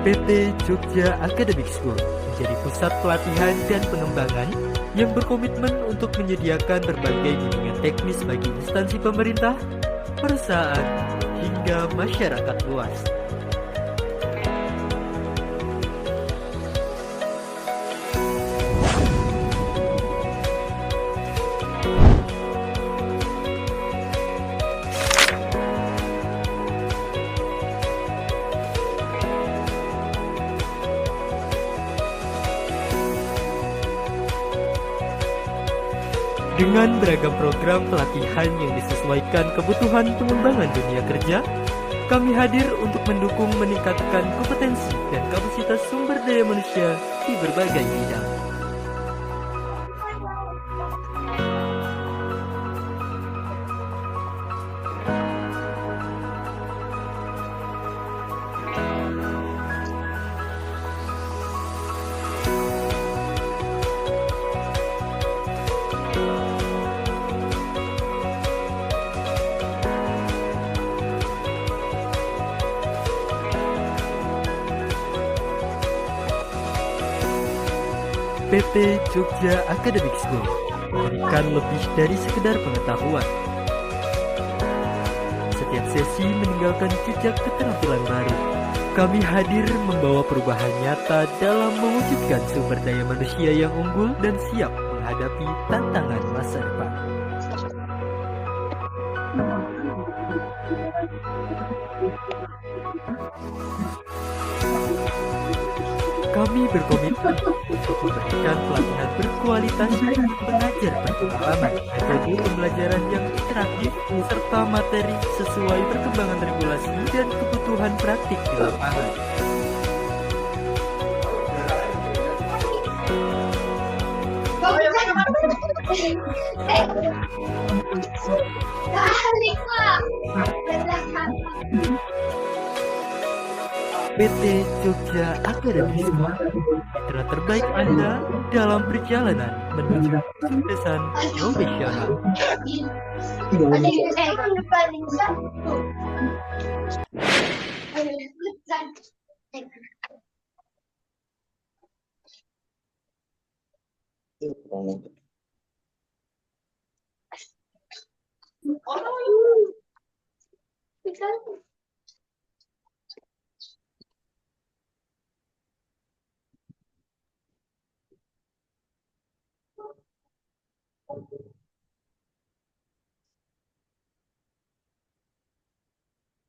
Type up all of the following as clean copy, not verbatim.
PT Jogja Academic School menjadi pusat pelatihan dan pengembangan yang berkomitmen untuk menyediakan berbagai bimbingan teknis bagi instansi pemerintah, perusahaan, hingga masyarakat luas. Dengan beragam program pelatihan yang disesuaikan kebutuhan pengembangan dunia kerja, kami hadir untuk mendukung meningkatkan kompetensi dan kapasitas sumber daya manusia di berbagai bidang. PT Jogja Academic School memberikan lebih dari sekedar pengetahuan. Setiap sesi meninggalkan jejak keterampilan baru. Kami hadir membawa perubahan nyata dalam mewujudkan sumber daya manusia yang unggul dan siap menghadapi tantangan masa depan. Kami berkomitmen untuk memberikan pelatihan berkualitas dengan pengajar berpengalaman, metode pembelajaran yang interaktif, serta materi sesuai perkembangan regulasi dan kebutuhan praktik di lapangan. PT Jogja Academic School, mitra terbaik Anda dalam perjalanan menuju kesuksesan profesional.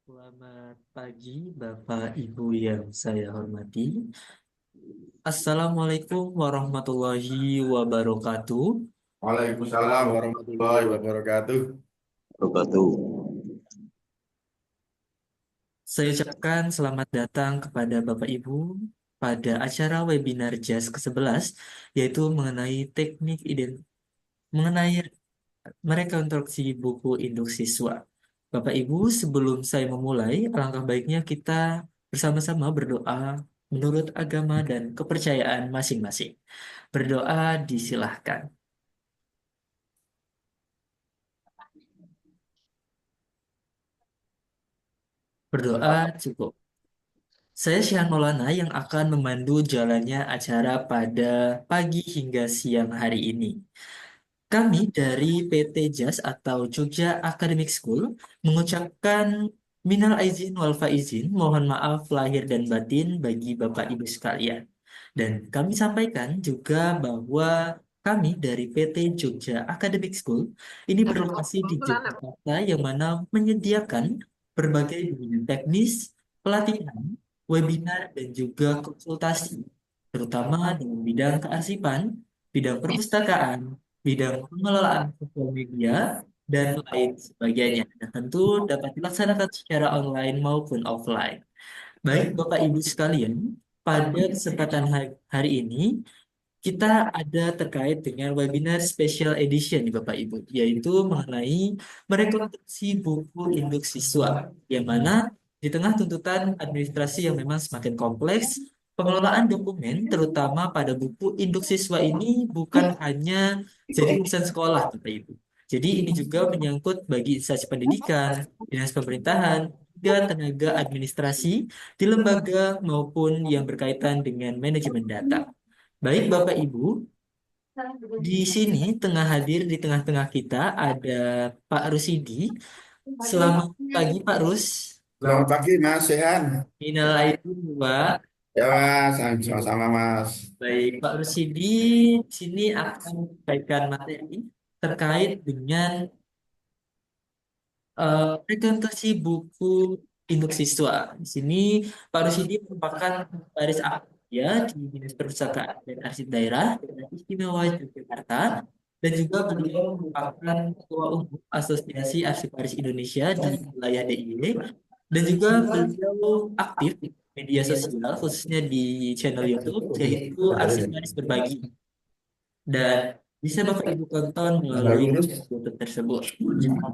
Selamat pagi, Bapak Ibu yang saya hormati. Assalamualaikum warahmatullahi wabarakatuh. Waalaikumsalam warahmatullahi wabarakatuh. Saya ucapkan selamat datang kepada Bapak Ibu pada acara webinar JAS ke-11, yaitu mengenai merekonstruksi buku induk siswa. Bapak Ibu, sebelum saya memulai, alangkah baiknya kita bersama-sama berdoa menurut agama dan kepercayaan masing-masing. Berdoa disilahkan. Berdoa cukup. Saya Syahan Maulana yang akan memandu jalannya acara pada pagi hingga siang hari ini. Kami dari PT JAS atau Jogja Academic School mengucapkan minal aizin wal faizin, mohon maaf lahir dan batin bagi Bapak Ibu sekalian. Dan kami sampaikan juga bahwa kami dari PT Jogja Academic School ini berlokasi di Yogyakarta yang mana menyediakan berbagai bimbingan teknis, pelatihan, webinar, dan juga konsultasi, terutama dalam bidang kearsipan, bidang perpustakaan, bidang pengelolaan sosial media, dan lain sebagainya. Dan tentu dapat dilaksanakan secara online maupun offline. Baik Bapak Ibu sekalian, pada kesempatan hari ini kita ada terkait dengan webinar special edition nih Bapak Ibu, yaitu mengenai merekonstruksi buku induk siswa, yang mana di tengah tuntutan administrasi yang memang semakin kompleks, pengelolaan dokumen terutama pada buku induk siswa ini bukan hanya jadi urusan sekolah Bapak Ibu. Jadi ini juga menyangkut bagi instansi pendidikan, dinas pemerintahan, juga tenaga administrasi di lembaga maupun yang berkaitan dengan manajemen data. Baik Bapak Ibu, di sini tengah hadir di tengah-tengah kita ada Pak Rusidi. Selamat pagi Pak Rus. Selamat pagi Mas Sehan. Minal aidin Pak. Ya Mas, sama-sama Mas. Baik, Pak Rusidi di sini akan menyampaikan materi terkait dengan presentasi buku Induk Siswa. Di sini Pak Rusidi merupakan baris aktif ya di Dinas Perpustakaan dan Arsip Daerah Daerah Istimewa Yogyakarta dan juga beliau merupakan Ketua Umum Asosiasi Arsiparis Indonesia di wilayah DIY dan juga beliau aktif di media sosial khususnya di channel YouTube yaitu Arsiparis Berbagi dan bisa Bapak Ibu tonton melalui YouTube tersebut.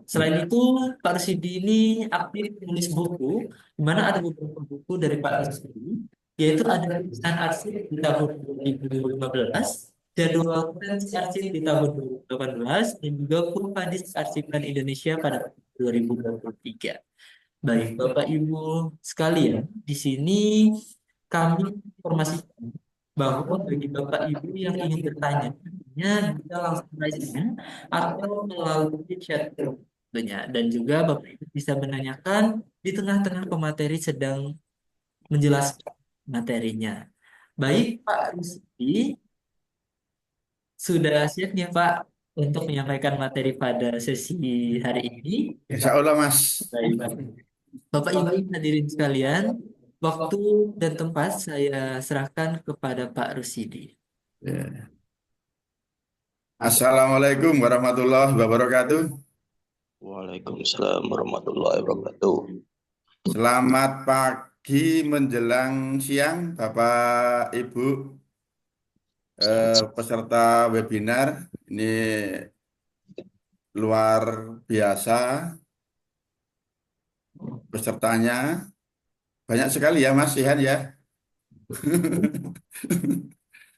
Selain itu, Pak Rusidi ini aktif menulis buku, di mana ada beberapa buku dari Pak Rusidi, yaitu ada tulisan arsip di tahun 2015, jadwal referensi arsip di tahun 2018, dan juga Kurvadis Arsipan Indonesia pada tahun 2023. Baik, Bapak Ibu sekalian, di sini kami informasikan bahwa bagi Bapak Ibu yang ingin bertanya, bisa langsung saja atau melalui chat room tentunya. Dan juga Bapak Ibu bisa menanyakan di tengah-tengah pemateri sedang menjelaskan materinya. Baik, Pak Rusdi, sudah siap ya Pak untuk menyampaikan materi pada sesi hari ini? Insya Allah Mas. Baik, Pak. Bapak Ibu hadirin sekalian, waktu dan tempat saya serahkan kepada Pak Rusidi. Ya. Assalamualaikum warahmatullahi wabarakatuh. Waalaikumsalam warahmatullahi wabarakatuh. Selamat pagi menjelang siang Bapak Ibu peserta webinar. Ini luar biasa pesertanya. Banyak sekali ya Mas Sihan ya.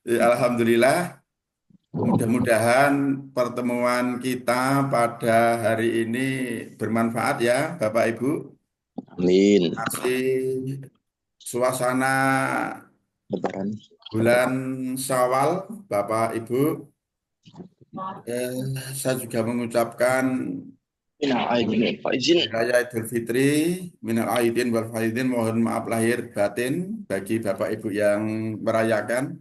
Ya, Alhamdulillah. Mudah-mudahan pertemuan kita pada hari ini bermanfaat ya, Bapak Ibu. Amin. Masih suasana Lebaran. bulan Syawal, Bapak Ibu. Saya juga mengucapkan Minal aidin wal faizin. Raya Idul Fitri, minal aidin wal faizin, mohon maaf lahir batin bagi Bapak Ibu yang merayakan.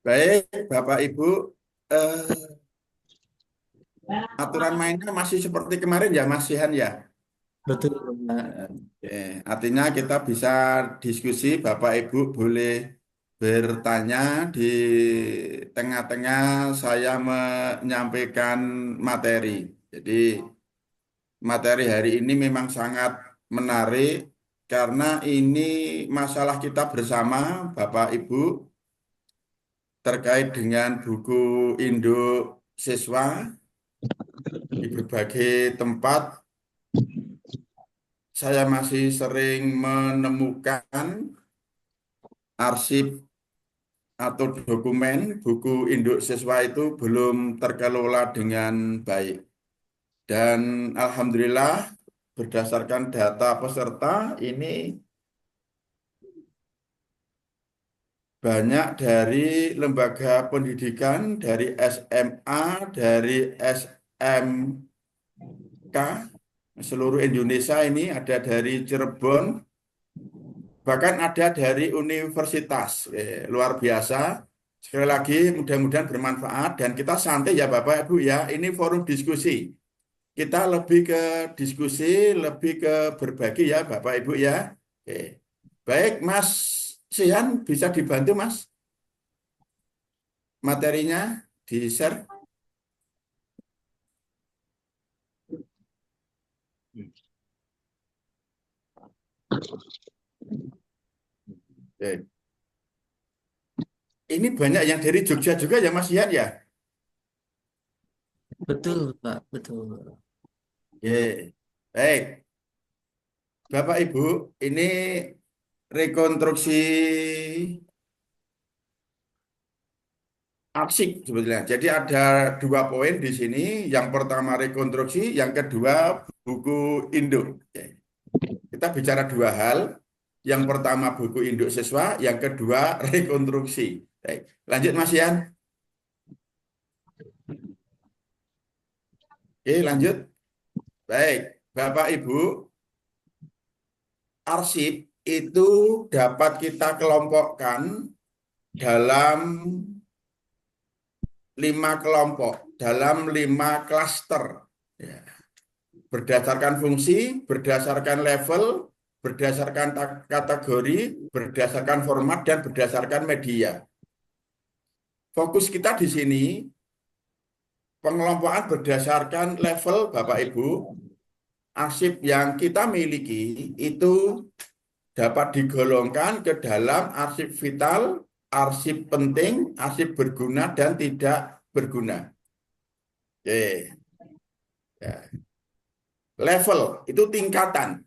Baik, Bapak Ibu, eh, aturan mainnya masih seperti kemarin ya, Mas Sihan ya. Betul, Pak. Artinya kita bisa diskusi, Bapak Ibu boleh bertanya di tengah-tengah saya menyampaikan materi. Jadi materi hari ini memang sangat menarik karena ini masalah kita bersama, Bapak Ibu, terkait dengan buku induk siswa di berbagai tempat. Saya masih sering menemukan arsip atau dokumen buku induk siswa itu belum terkelola dengan baik. Dan Alhamdulillah berdasarkan data peserta ini banyak dari lembaga pendidikan, dari SMA, dari SMK, seluruh Indonesia ini ada dari Cirebon, bahkan ada dari universitas. Luar biasa. Sekali lagi mudah-mudahan bermanfaat dan kita santai ya Bapak Ibu ya. Ini forum diskusi. Kita lebih ke diskusi, lebih ke berbagi ya Bapak Ibu ya. Oke. Baik Mas Sihan bisa dibantu Mas materinya di-share. Oke. Ini banyak yang dari Jogja juga ya Mas Sihan ya. Betul, Pak. Betul. Oke. Baik. Bapak Ibu, ini rekonstruksi arsip sebetulnya. Jadi ada dua poin di sini. Yang pertama rekonstruksi, yang kedua buku induk. Oke. kita bicara dua hal. Yang pertama buku induk siswa, yang kedua rekonstruksi. Baik, lanjut Mas Ian. Oke, lanjut. Baik, Bapak Ibu, arsip itu dapat kita kelompokkan dalam 5 kelompok, dalam 5 klaster. Ya. Berdasarkan fungsi, berdasarkan level, berdasarkan kategori, berdasarkan format, dan berdasarkan media. Fokus kita di sini, pengelompokan berdasarkan level, Bapak Ibu. Arsip yang kita miliki itu dapat digolongkan ke dalam arsip vital, arsip penting, arsip berguna, dan tidak berguna. Oke. Ya. Level itu tingkatan.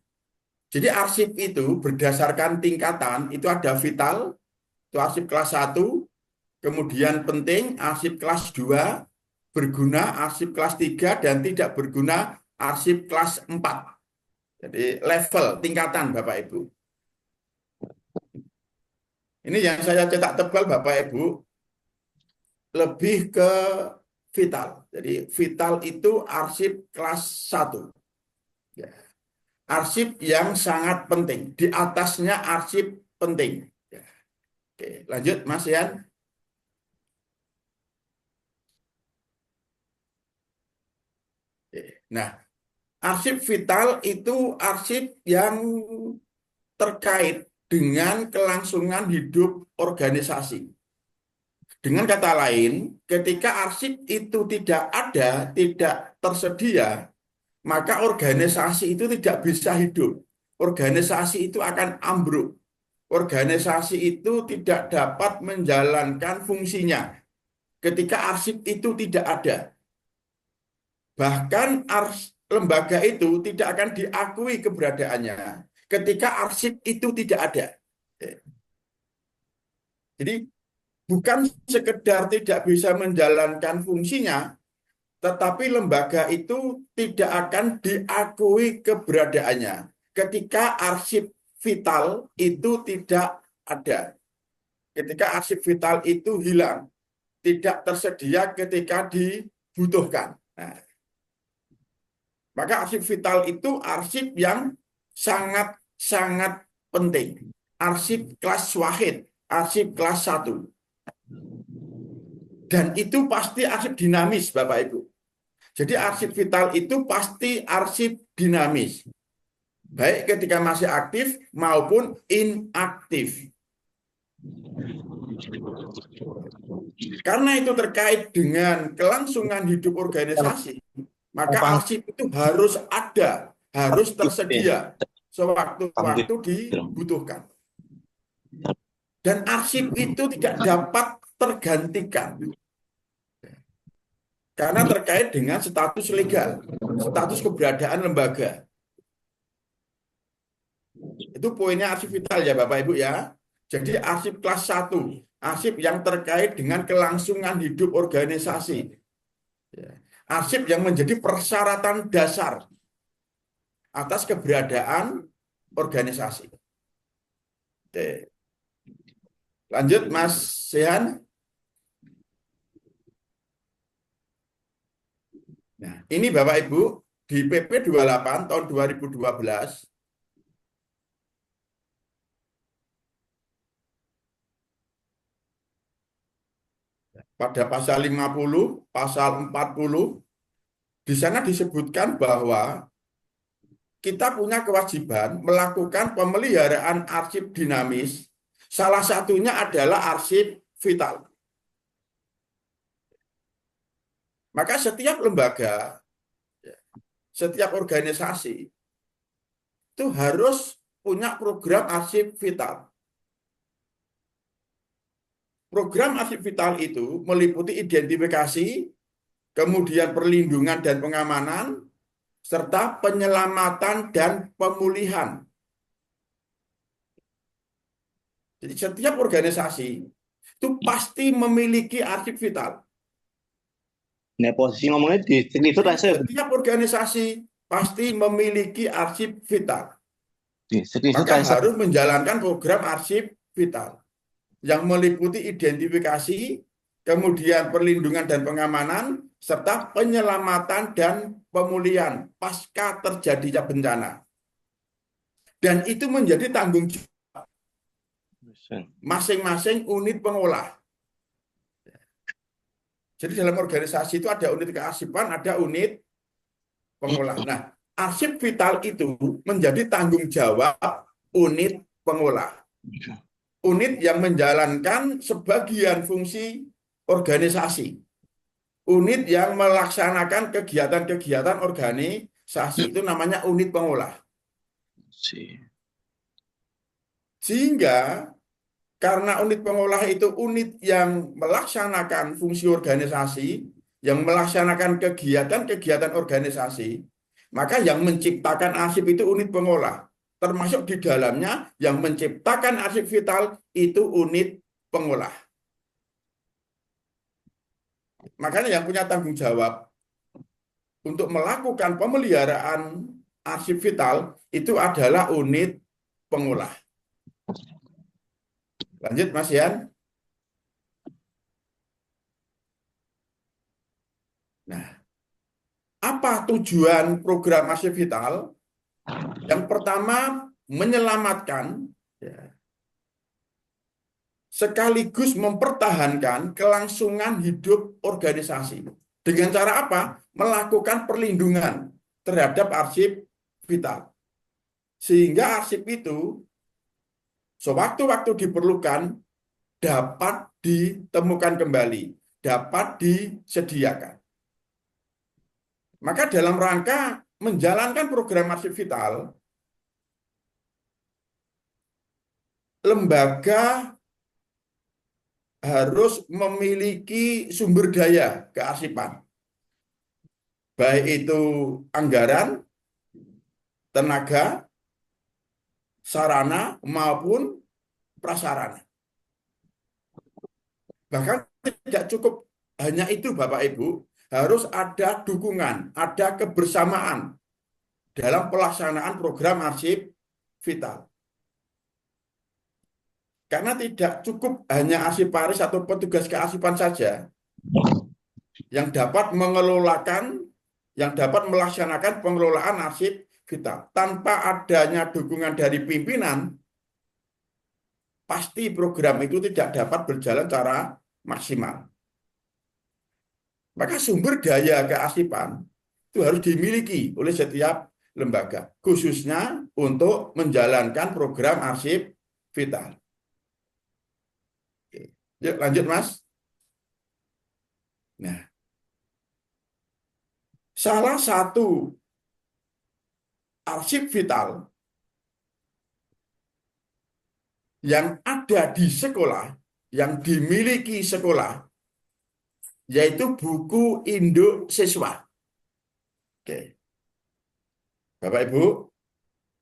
Jadi arsip itu berdasarkan tingkatan, itu ada vital, itu arsip kelas 1, kemudian penting, arsip kelas 2, berguna, arsip kelas 3, dan tidak berguna, arsip kelas 4. Jadi level, tingkatan Bapak Ibu. Ini yang saya cetak tebal Bapak Ibu, lebih ke vital. Jadi vital itu arsip kelas 1. Ya. Arsip yang sangat penting. Di atasnya arsip penting. Ya. Oke, lanjut Mas Ian. Oke. Nah, arsip vital itu arsip yang terkait dengan kelangsungan hidup organisasi. Dengan kata lain, ketika arsip itu tidak ada, tidak tersedia, maka organisasi itu tidak bisa hidup. Organisasi itu akan ambruk. Organisasi itu tidak dapat menjalankan fungsinya ketika arsip itu tidak ada. Bahkan lembaga itu tidak akan diakui keberadaannya ketika arsip itu tidak ada. Jadi bukan sekedar tidak bisa menjalankan fungsinya, tetapi lembaga itu tidak akan diakui keberadaannya ketika arsip vital itu tidak ada. Ketika arsip vital itu hilang, tidak tersedia ketika dibutuhkan. Nah, maka arsip vital itu arsip yang sangat-sangat penting. Arsip kelas wahid, arsip kelas 1. Dan itu pasti arsip dinamis, Bapak Ibu. Jadi arsip vital itu pasti arsip dinamis. Baik ketika masih aktif maupun inaktif. Karena itu terkait dengan kelangsungan hidup organisasi, maka arsip itu harus ada, harus tersedia sewaktu-waktu dibutuhkan. Dan arsip itu tidak dapat tergantikan. Karena terkait dengan status legal, status keberadaan lembaga. Itu poinnya arsip vital ya Bapak Ibu ya. Jadi arsip kelas 1, arsip yang terkait dengan kelangsungan hidup organisasi. Arsip yang menjadi persyaratan dasar atas keberadaan organisasi. Oke. Lanjut Mas Sehan. Nah, ini Bapak Ibu di PP 28 tahun 2012 pada pasal 50, pasal 40 di sana disebutkan bahwa kita punya kewajiban melakukan pemeliharaan arsip dinamis. Salah satunya adalah arsip vital. Maka setiap lembaga, setiap organisasi itu harus punya program arsip vital. Program arsip vital itu meliputi identifikasi, kemudian perlindungan dan pengamanan, serta penyelamatan dan pemulihan. Jadi setiap organisasi itu pasti memiliki arsip vital. Nah, posisi ngomongnya di screenshot aja. Setiap organisasi pasti memiliki arsip vital. Screenshot Maka Kaisar. harus menjalankan program arsip vital yang meliputi identifikasi, kemudian perlindungan dan pengamanan, serta penyelamatan dan pemulihan pasca terjadinya bencana. Dan itu menjadi tanggung jawab masing-masing unit pengolah. Jadi dalam organisasi itu ada unit kearsipan, ada unit pengolah. Nah, arsip vital itu menjadi tanggung jawab unit pengolah. Unit yang menjalankan sebagian fungsi organisasi. Unit yang melaksanakan kegiatan-kegiatan organisasi itu namanya unit pengolah. Sehingga karena unit pengolah itu unit yang melaksanakan fungsi organisasi, yang melaksanakan kegiatan-kegiatan organisasi, maka yang menciptakan arsip itu unit pengolah. Termasuk di dalamnya yang menciptakan arsip vital itu unit pengolah. Makanya yang punya tanggung jawab untuk melakukan pemeliharaan arsip vital itu adalah unit pengolah. Lanjut Mas Yan. Nah, apa tujuan program arsip vital? Yang pertama, menyelamatkan ya, sekaligus mempertahankan kelangsungan hidup organisasi. Dengan cara apa? Melakukan perlindungan terhadap arsip vital. Sehingga arsip itu sewaktu-waktu diperlukan dapat ditemukan kembali, dapat disediakan. Maka dalam rangka menjalankan program arsip vital, lembaga harus memiliki sumber daya kearsipan. Baik itu anggaran, tenaga, sarana, maupun prasarana. Bahkan tidak cukup hanya itu Bapak Ibu, harus ada dukungan, ada kebersamaan dalam pelaksanaan program arsip vital. Karena tidak cukup hanya arsiparis atau petugas kearsipan saja yang dapat mengelolakan, yang dapat melaksanakan pengelolaan arsip vital. Tanpa adanya dukungan dari pimpinan, pasti program itu tidak dapat berjalan secara maksimal. Maka sumber daya kearsipan itu harus dimiliki oleh setiap lembaga, khususnya untuk menjalankan program arsip vital. Yuk lanjut Mas. Nah, salah satu arsip vital yang ada di sekolah, yang dimiliki sekolah, yaitu buku induk siswa. Oke. Bapak Ibu,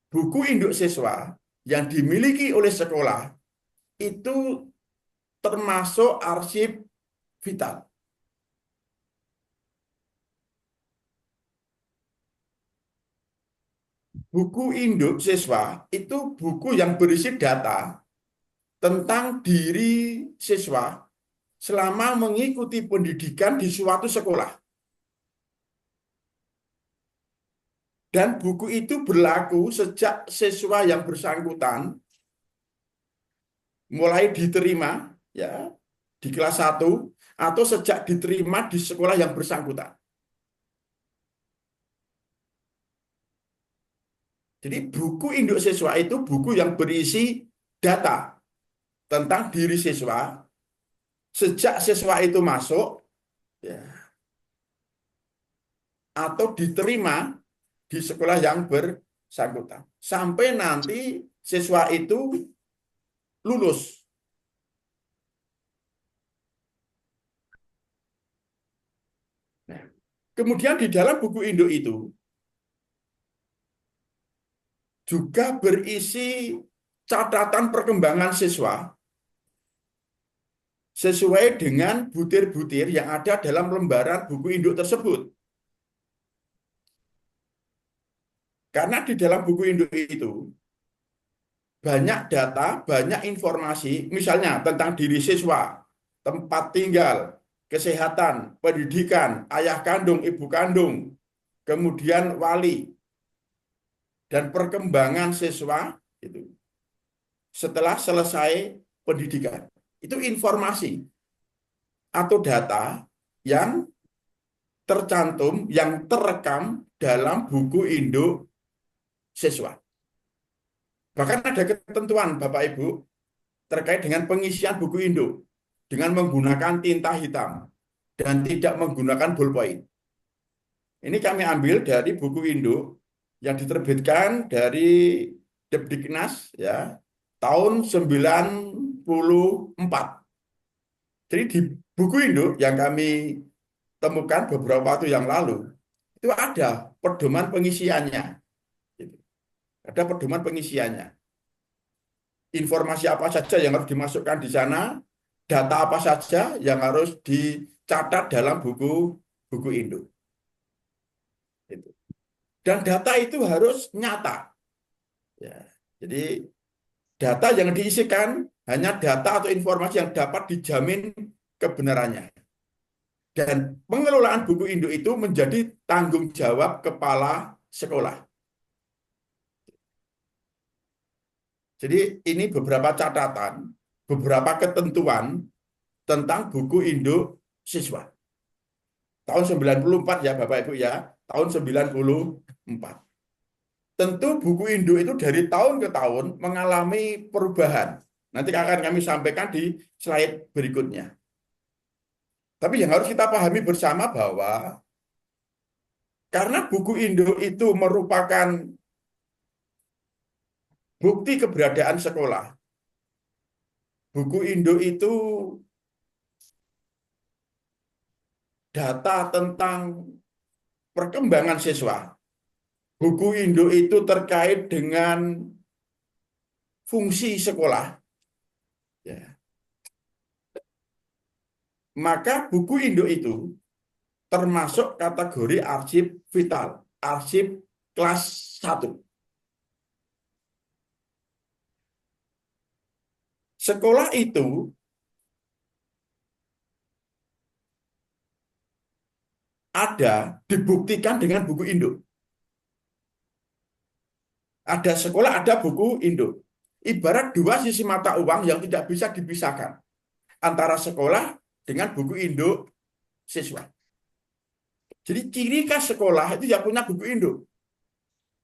buku induk siswa yang dimiliki oleh sekolah itu termasuk arsip vital. Buku induk siswa itu buku yang berisi data tentang diri siswa selama mengikuti pendidikan di suatu sekolah. Dan buku itu berlaku sejak siswa yang bersangkutan mulai diterima ya di kelas 1 atau sejak diterima di sekolah yang bersangkutan. Jadi buku induk siswa itu buku yang berisi data tentang diri siswa sejak siswa itu masuk ya, atau diterima di sekolah yang bersangkutan sampai nanti siswa itu lulus. Nah, kemudian di dalam buku induk itu juga berisi catatan perkembangan siswa sesuai dengan butir-butir yang ada dalam lembaran buku induk tersebut. Karena di dalam buku induk itu banyak data, banyak informasi, misalnya tentang diri siswa, tempat tinggal, kesehatan, pendidikan, ayah kandung, ibu kandung, kemudian wali, dan perkembangan siswa itu setelah selesai pendidikan. Itu informasi atau data yang tercantum, yang terekam dalam buku induk siswa. Bahkan ada ketentuan, Bapak Ibu, terkait dengan pengisian buku induk dengan menggunakan tinta hitam dan tidak menggunakan ballpoint. Ini kami ambil dari buku induk yang diterbitkan dari Depdiknas ya tahun 94. Jadi di buku induk yang kami temukan beberapa waktu yang lalu itu ada pedoman pengisiannya. Gitu. Ada pedoman pengisiannya. Informasi apa saja yang harus dimasukkan di sana, data apa saja yang harus dicatat dalam buku induk. Gitu. Dan data itu harus nyata. Ya. Jadi data yang diisikan hanya data atau informasi yang dapat dijamin kebenarannya. Dan pengelolaan buku induk itu menjadi tanggung jawab kepala sekolah. Jadi ini beberapa catatan, beberapa ketentuan tentang buku induk siswa. Tahun 94 ya Bapak Ibu ya, tahun 94. Tentu buku induk itu dari tahun ke tahun mengalami perubahan. Nanti akan kami sampaikan di slide berikutnya. Tapi yang harus kita pahami bersama bahwa karena buku induk itu merupakan bukti keberadaan sekolah. Buku induk itu data tentang perkembangan siswa. Buku induk itu terkait dengan fungsi sekolah. Ya. Maka buku induk itu termasuk kategori arsip vital, arsip kelas 1. Sekolah itu ada dibuktikan dengan buku induk. Ada sekolah, ada buku induk. Ibarat dua sisi mata uang yang tidak bisa dipisahkan antara sekolah dengan buku induk siswa. Jadi ciri khas sekolah itu ya punya buku induk.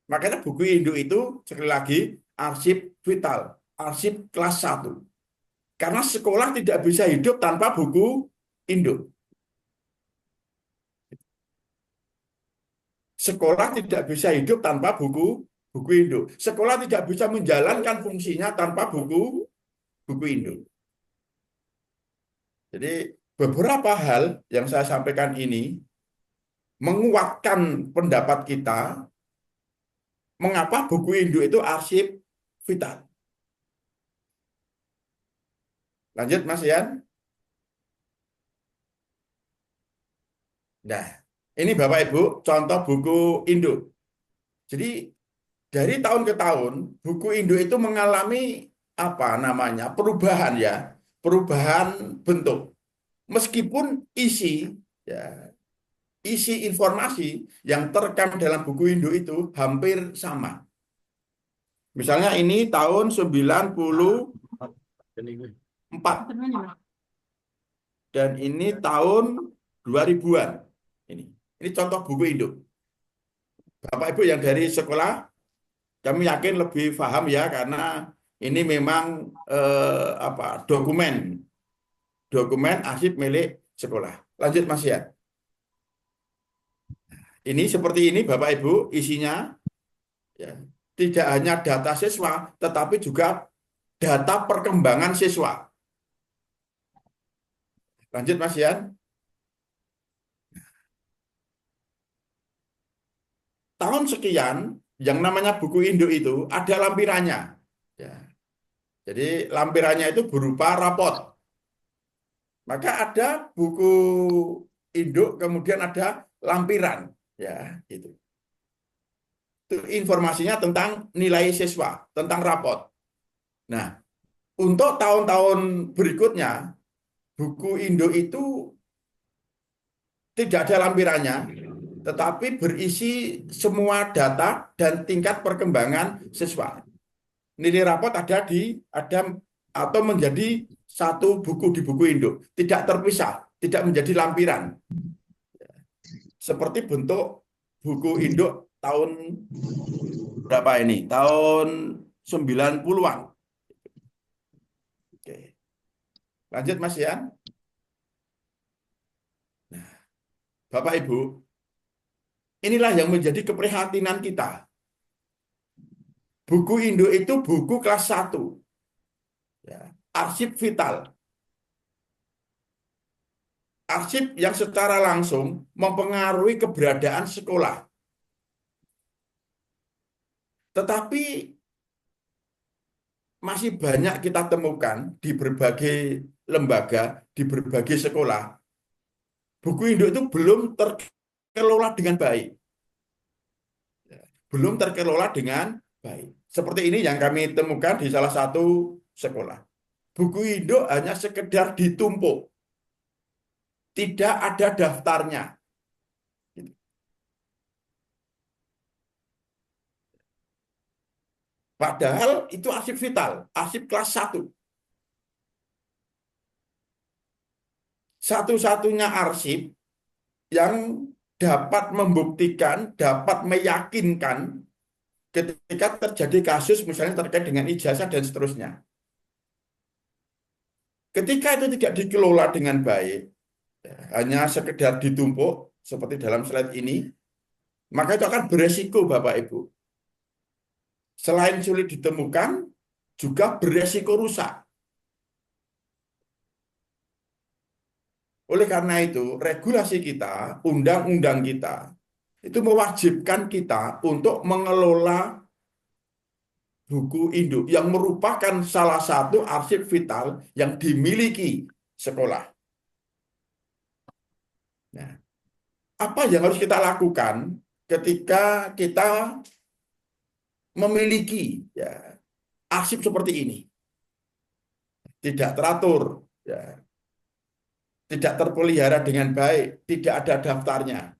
Makanya buku induk itu sekali lagi arsip vital, arsip kelas 1. Karena sekolah tidak bisa hidup tanpa buku induk. Sekolah tidak bisa hidup tanpa buku induk. Sekolah tidak bisa menjalankan fungsinya tanpa buku induk. Jadi beberapa hal yang saya sampaikan ini menguatkan pendapat kita mengapa buku induk itu arsip vital. Lanjut Mas Ian. Nah, ini Bapak Ibu contoh buku induk. Jadi dari tahun ke tahun buku induk itu mengalami apa namanya perubahan ya, perubahan bentuk. Meskipun isi ya, isi informasi yang terekam dalam buku induk itu hampir sama. Misalnya ini tahun 94 dan ini tahun 2000-an. Ini contoh buku induk. Bapak Ibu yang dari sekolah, kami yakin lebih paham ya karena ini memang dokumen arsip milik sekolah. Lanjut Mas ya. Ini seperti ini Bapak Ibu isinya ya. Tidak hanya data siswa tetapi juga data perkembangan siswa. Lanjut Mas Yan. Tahun sekian yang namanya buku induk itu ada lampirannya. Ya. Jadi lampirannya itu berupa rapot. Maka ada buku induk kemudian ada lampiran. Ya, gitu. Itu informasinya tentang nilai siswa, tentang rapot. Nah, untuk tahun-tahun berikutnya, buku Indo itu tidak ada lampirannya, tetapi berisi semua data dan tingkat perkembangan siswa. Nilai rapot ada atau menjadi satu buku di buku Indo, tidak terpisah, tidak menjadi lampiran. Seperti bentuk buku Indo tahun berapa ini? Tahun 90-an. Oke. Lanjut Mas ya. Bapak Ibu, inilah yang menjadi keprihatinan kita. Buku Indo itu buku kelas 1. Ya, arsip vital. Arsip yang secara langsung mempengaruhi keberadaan sekolah. Tetapi masih banyak kita temukan di berbagai lembaga, di berbagai sekolah. Buku Indo itu belum terkelola dengan baik. Belum terkelola dengan baik. Seperti ini yang kami temukan di salah satu sekolah. Buku Indo hanya sekedar ditumpuk. Tidak ada daftarnya. Padahal itu arsip vital, arsip kelas 1. Satu-satunya arsip yang dapat membuktikan, dapat meyakinkan ketika terjadi kasus misalnya terkait dengan ijazah dan seterusnya. Ketika itu tidak dikelola dengan baik, hanya sekedar ditumpuk seperti dalam slide ini, maka itu akan beresiko Bapak Ibu. Selain sulit ditemukan, juga beresiko rusak. Oleh karena itu, regulasi kita, undang-undang kita, itu mewajibkan kita untuk mengelola buku induk yang merupakan salah satu arsip vital yang dimiliki sekolah. Nah, apa yang harus kita lakukan ketika kita memiliki ya, arsip seperti ini? Tidak teratur, ya, tidak terpelihara dengan baik, tidak ada daftarnya.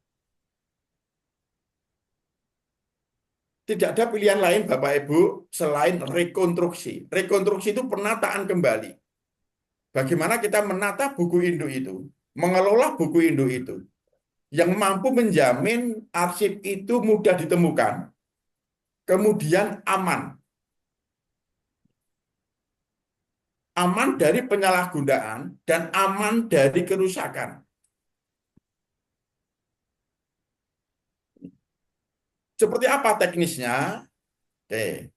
Tidak ada pilihan lain Bapak Ibu selain rekonstruksi. Rekonstruksi itu penataan kembali. Bagaimana kita menata buku induk itu, mengelola buku induk itu, yang mampu menjamin arsip itu mudah ditemukan, kemudian aman. Aman dari penyalahgunaan dan aman dari kerusakan. Seperti apa teknisnya? Oke.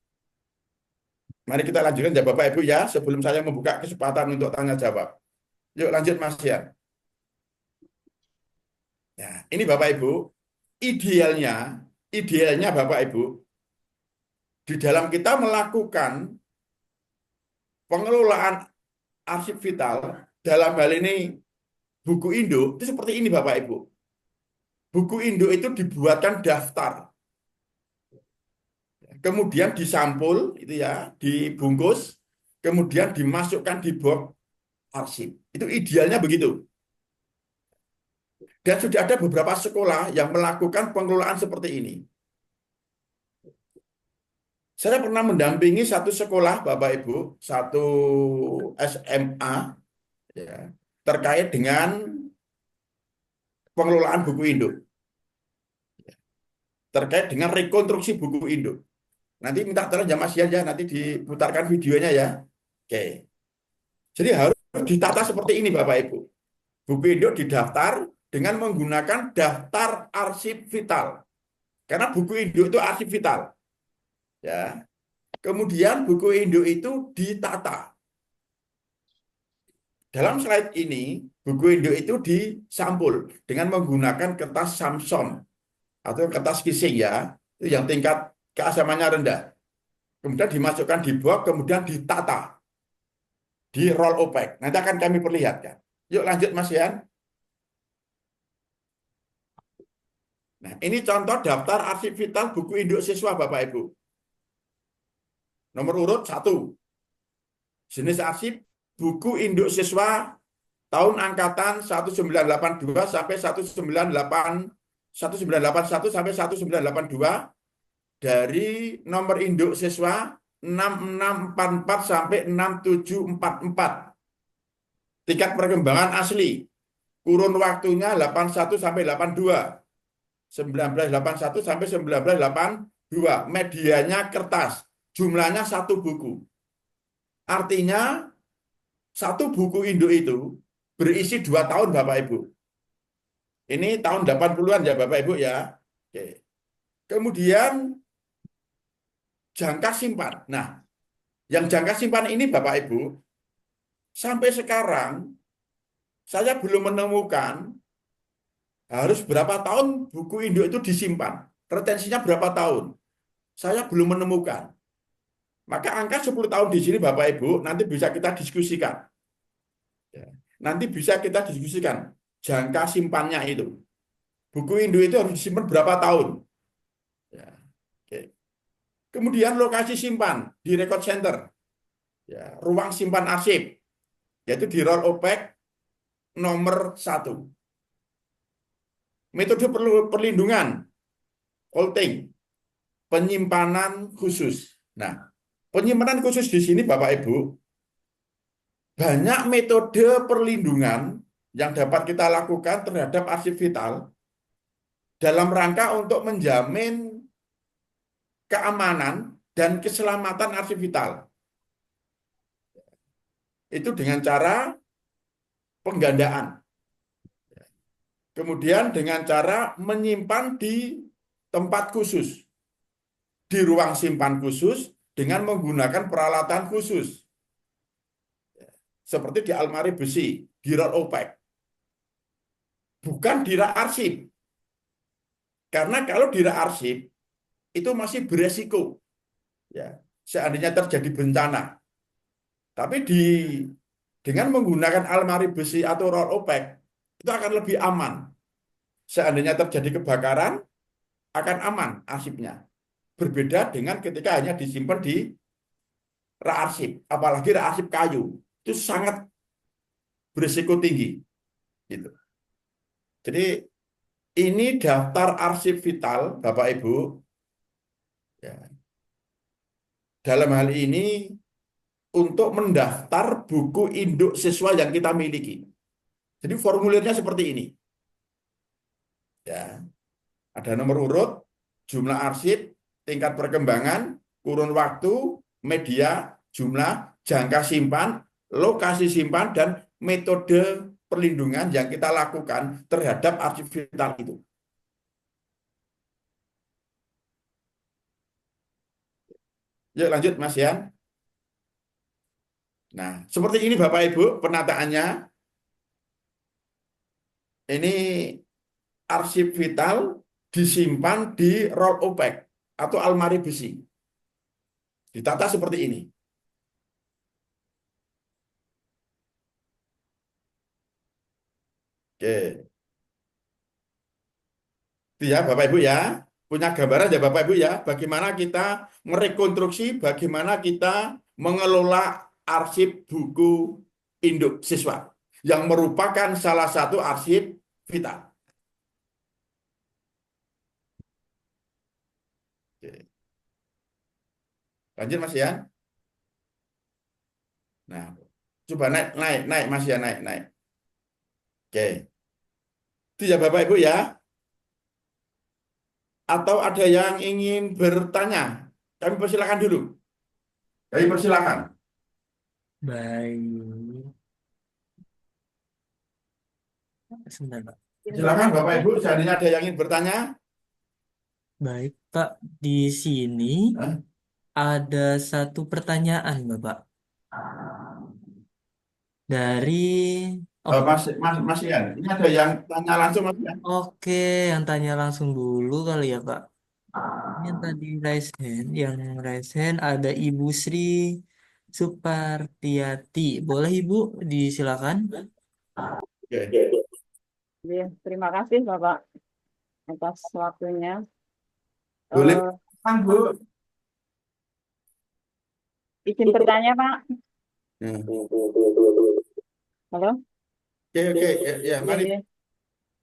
Mari kita lanjutkan ya Bapak Ibu ya, sebelum saya membuka kesempatan untuk tanya jawab. Yuk lanjut Mas Yan. Ya, ini Bapak Ibu, idealnya Bapak Ibu, di dalam kita melakukan pengelolaan arsip vital, dalam hal ini buku induk, itu seperti ini Bapak Ibu. Buku induk itu dibuatkan daftar, kemudian disampul, itu ya, dibungkus, kemudian dimasukkan di box arsip. Itu idealnya begitu. Dan sudah ada beberapa sekolah yang melakukan pengelolaan seperti ini. Saya pernah mendampingi satu sekolah, Bapak Ibu, satu SMA, ya, terkait dengan pengelolaan buku induk, terkait dengan rekonstruksi buku induk. Nanti minta tolong ya Mas ya, nanti diputarkan videonya ya. Oke. Jadi harus ditata seperti ini, Bapak Ibu. Buku induk didaftar dengan menggunakan daftar arsip vital. Karena buku induk itu arsip vital. Ya. Kemudian buku induk itu ditata. Dalam slide ini, buku induk itu disampul dengan menggunakan kertas Samson atau kertas kissing ya, itu yang tingkat keasamannya rendah. Kemudian dimasukkan di box, kemudian ditata di roll opaque. Nanti akan kami perlihatkan. Yuk lanjut Mas Yan. Nah, ini contoh daftar arsip vital buku induk siswa Bapak Ibu. Nomor urut 1. Jenis arsip buku induk siswa tahun angkatan 1982 sampai 1981 sampai 1982 dari nomor induk siswa 6644 sampai 6744. Tingkat perkembangan asli, kurun waktunya 81 sampai 82, 1981 sampai 1982. Medianya kertas, jumlahnya satu buku. Artinya satu buku induk itu berisi 2 tahun Bapak Ibu. Ini tahun 80-an ya Bapak Ibu ya. Oke. Kemudian jangka simpan. Nah, yang jangka simpan ini Bapak Ibu, sampai sekarang saya belum menemukan harus berapa tahun buku induk itu disimpan. Retensinya berapa tahun. Saya belum menemukan. Maka angka 10 tahun di sini Bapak Ibu nanti bisa kita diskusikan. Ya. Nanti bisa kita diskusikan jangka simpannya itu. Buku induk itu harus disimpan berapa tahun. Ya. Oke. Kemudian lokasi simpan di record center. Ya. Ruang simpan arsip. Yaitu di roll OPEC nomor 1. Metode perlindungan, holding, penyimpanan khusus. Nah, penyimpanan khusus di sini Bapak Ibu, banyak metode perlindungan yang dapat kita lakukan terhadap arsip vital dalam rangka untuk menjamin keamanan dan keselamatan arsip vital. Itu dengan cara penggandaan. Kemudian dengan cara menyimpan di tempat khusus, di ruang simpan khusus dengan menggunakan peralatan khusus. Seperti di almari besi, di roll OPEC. Bukan di rak arsip. Karena kalau di rak arsip, itu masih beresiko. Ya, seandainya terjadi bencana. Tapi dengan menggunakan almari besi atau roll OPEC, itu akan lebih aman. Seandainya terjadi kebakaran, akan aman arsipnya. Berbeda dengan ketika hanya disimpan di rak arsip, apalagi rak arsip kayu. Itu sangat berisiko tinggi. Gitu. Jadi ini daftar arsip vital, Bapak Ibu. Ya. Dalam hal ini untuk mendaftar buku induk siswa yang kita miliki. Jadi formulirnya seperti ini. Ya. Ada nomor urut, jumlah arsip, tingkat perkembangan, kurun waktu, media, jumlah, jangka simpan, lokasi simpan, dan metode perlindungan yang kita lakukan terhadap arsip vital itu. Yuk lanjut Mas Yan. Nah, seperti ini Bapak Ibu penataannya. Ini arsip vital disimpan di roll OPEC atau almari besi. Ditata seperti ini. Oke. Itu ya Bapak Ibu ya. Punya gambaran ya Bapak Ibu ya. Bagaimana kita merekonstruksi, bagaimana kita mengelola arsip buku induk siswa. Yang merupakan salah satu arsip vital. Oke. Lanjut Mas ya. Nah, coba naik, naik, naik Mas ya, naik, naik. Oke. Itu ya Bapak Ibu ya. Atau ada yang ingin bertanya? Kami persilakan dulu. Kami persilakan. Baik. Sebentar, Pak. Silakan Bapak Ibu, seandainya ada yang ingin bertanya. Baik, Pak. Di sini Hah? ada satu pertanyaan, Bapak. Dari... Oh, Mas Ian, ini ada yang tanya langsung Mas Ian. oke. Yang tanya langsung dulu kali ya, Pak. Ini yang tadi raise hand. Yang raise hand ada Ibu Sri Supartiati. Boleh, Ibu? Disilakan. Oke. Iya, terima kasih Bapak atas waktunya. Boleh, Eh, Bu. izin bertanya Pak, Nah, Halo? oke, oke. Ya, ya, Iya, mari. iya.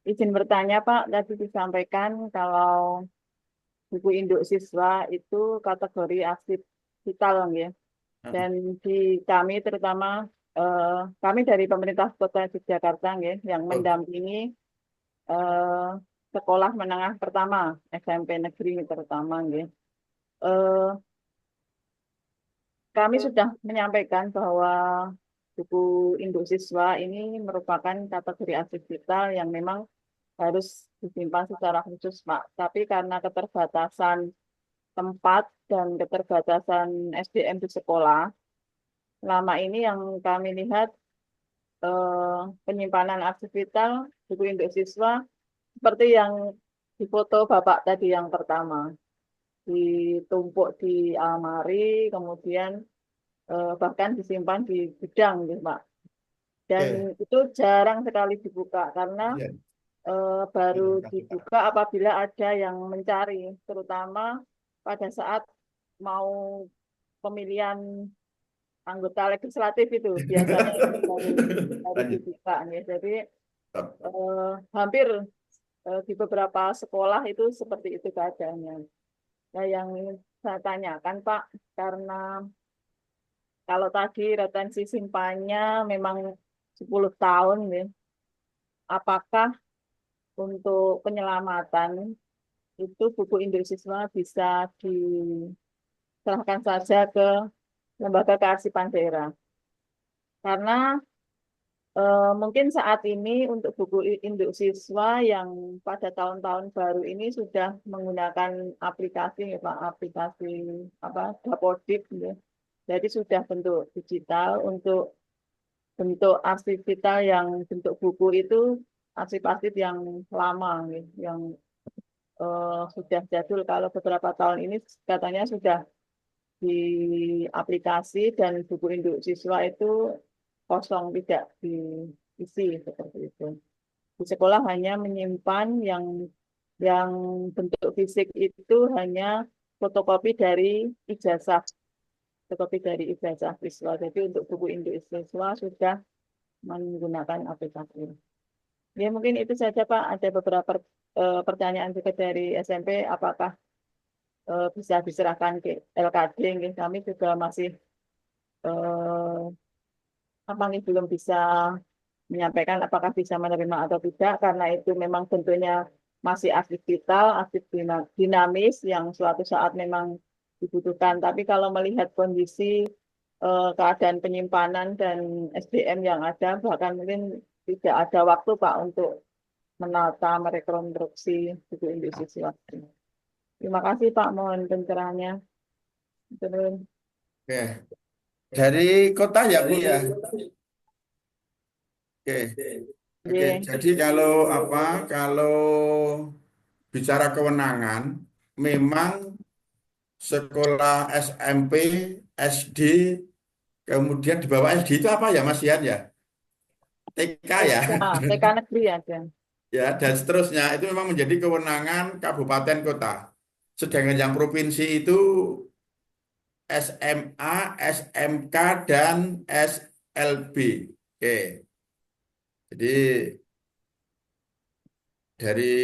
Izin bertanya, Pak. Tadi disampaikan kalau buku induk siswa itu kategori arsip vital, ya. Nah, Dan di kami terutama eh, kami dari pemerintah Kota Yogyakarta, ya, yang oh, mendampingi eh, sekolah menengah pertama SMP negeri terutama, ya. Eh, Kami sudah menyampaikan bahwa buku induk siswa ini merupakan kategori arsip vital yang memang harus disimpan secara khusus, Pak. Tapi karena keterbatasan tempat dan keterbatasan SDM di sekolah, selama ini yang kami lihat penyimpanan arsip vital buku induk siswa seperti yang di foto Bapak tadi yang pertama, ditumpuk di almari, kemudian bahkan disimpan di gudang, gitu, Pak. Dan oke. itu jarang sekali dibuka karena Iya, baru terima kasih, Pak. dibuka apabila ada yang mencari, terutama pada saat mau pemilihan anggota legislatif itu biasanya itu baru Lanjut. dibuka, ya. Jadi hampir di beberapa sekolah itu seperti itu keadaannya. Nah, yang saya tanyakan, Pak, karena kalau tadi retensi simpannya memang 10 tahun, ya, apakah untuk penyelamatan itu buku induk siswa bisa diserahkan saja ke lembaga kearsipan daerah? Karena mungkin saat ini untuk buku induk siswa yang pada tahun-tahun baru ini sudah menggunakan aplikasi, ya Pak, aplikasi apa Dapodik, ya. Jadi sudah bentuk digital. Untuk bentuk arsip digital yang bentuk buku itu arsip-arsip yang lama, ya, yang sudah jadul. Kalau beberapa tahun ini katanya sudah di aplikasi dan buku induk siswa itu kosong, tidak diisi seperti itu. Di sekolah hanya menyimpan yang bentuk fisik itu hanya fotokopi dari ijazah, fotokopi dari ijazah siswa. Jadi untuk buku induk siswa sudah menggunakan aplikasi. Ya mungkin itu saja, Pak. Ada beberapa pertanyaan juga dari SMP. Apakah bisa diserahkan ke LKD? Mungkin kami juga masih apa nih belum bisa menyampaikan apakah bisa menerima atau tidak karena itu memang bentuknya masih aktif vital, aktif dinamis yang suatu saat memang dibutuhkan. Tapi kalau melihat kondisi keadaan penyimpanan dan SDM yang ada, bahkan mungkin tidak ada waktu, Pak, untuk menata, merekonstruksi buku induk siswa. Terima kasih, Pak, mohon pencerahannya. Terus, Oke. Dari kota ya, Bu ya. Oke. Oke, ya, jadi kalau apa? Kalau bicara kewenangan, memang sekolah SMP, SD, kemudian di bawah SD itu apa ya, Mas Yan ya? TK ya. TK negeri ada. Ya, dan seterusnya itu memang menjadi kewenangan kabupaten kota. Sedangkan yang provinsi itu SMA, SMK, dan SLB. Oke, jadi dari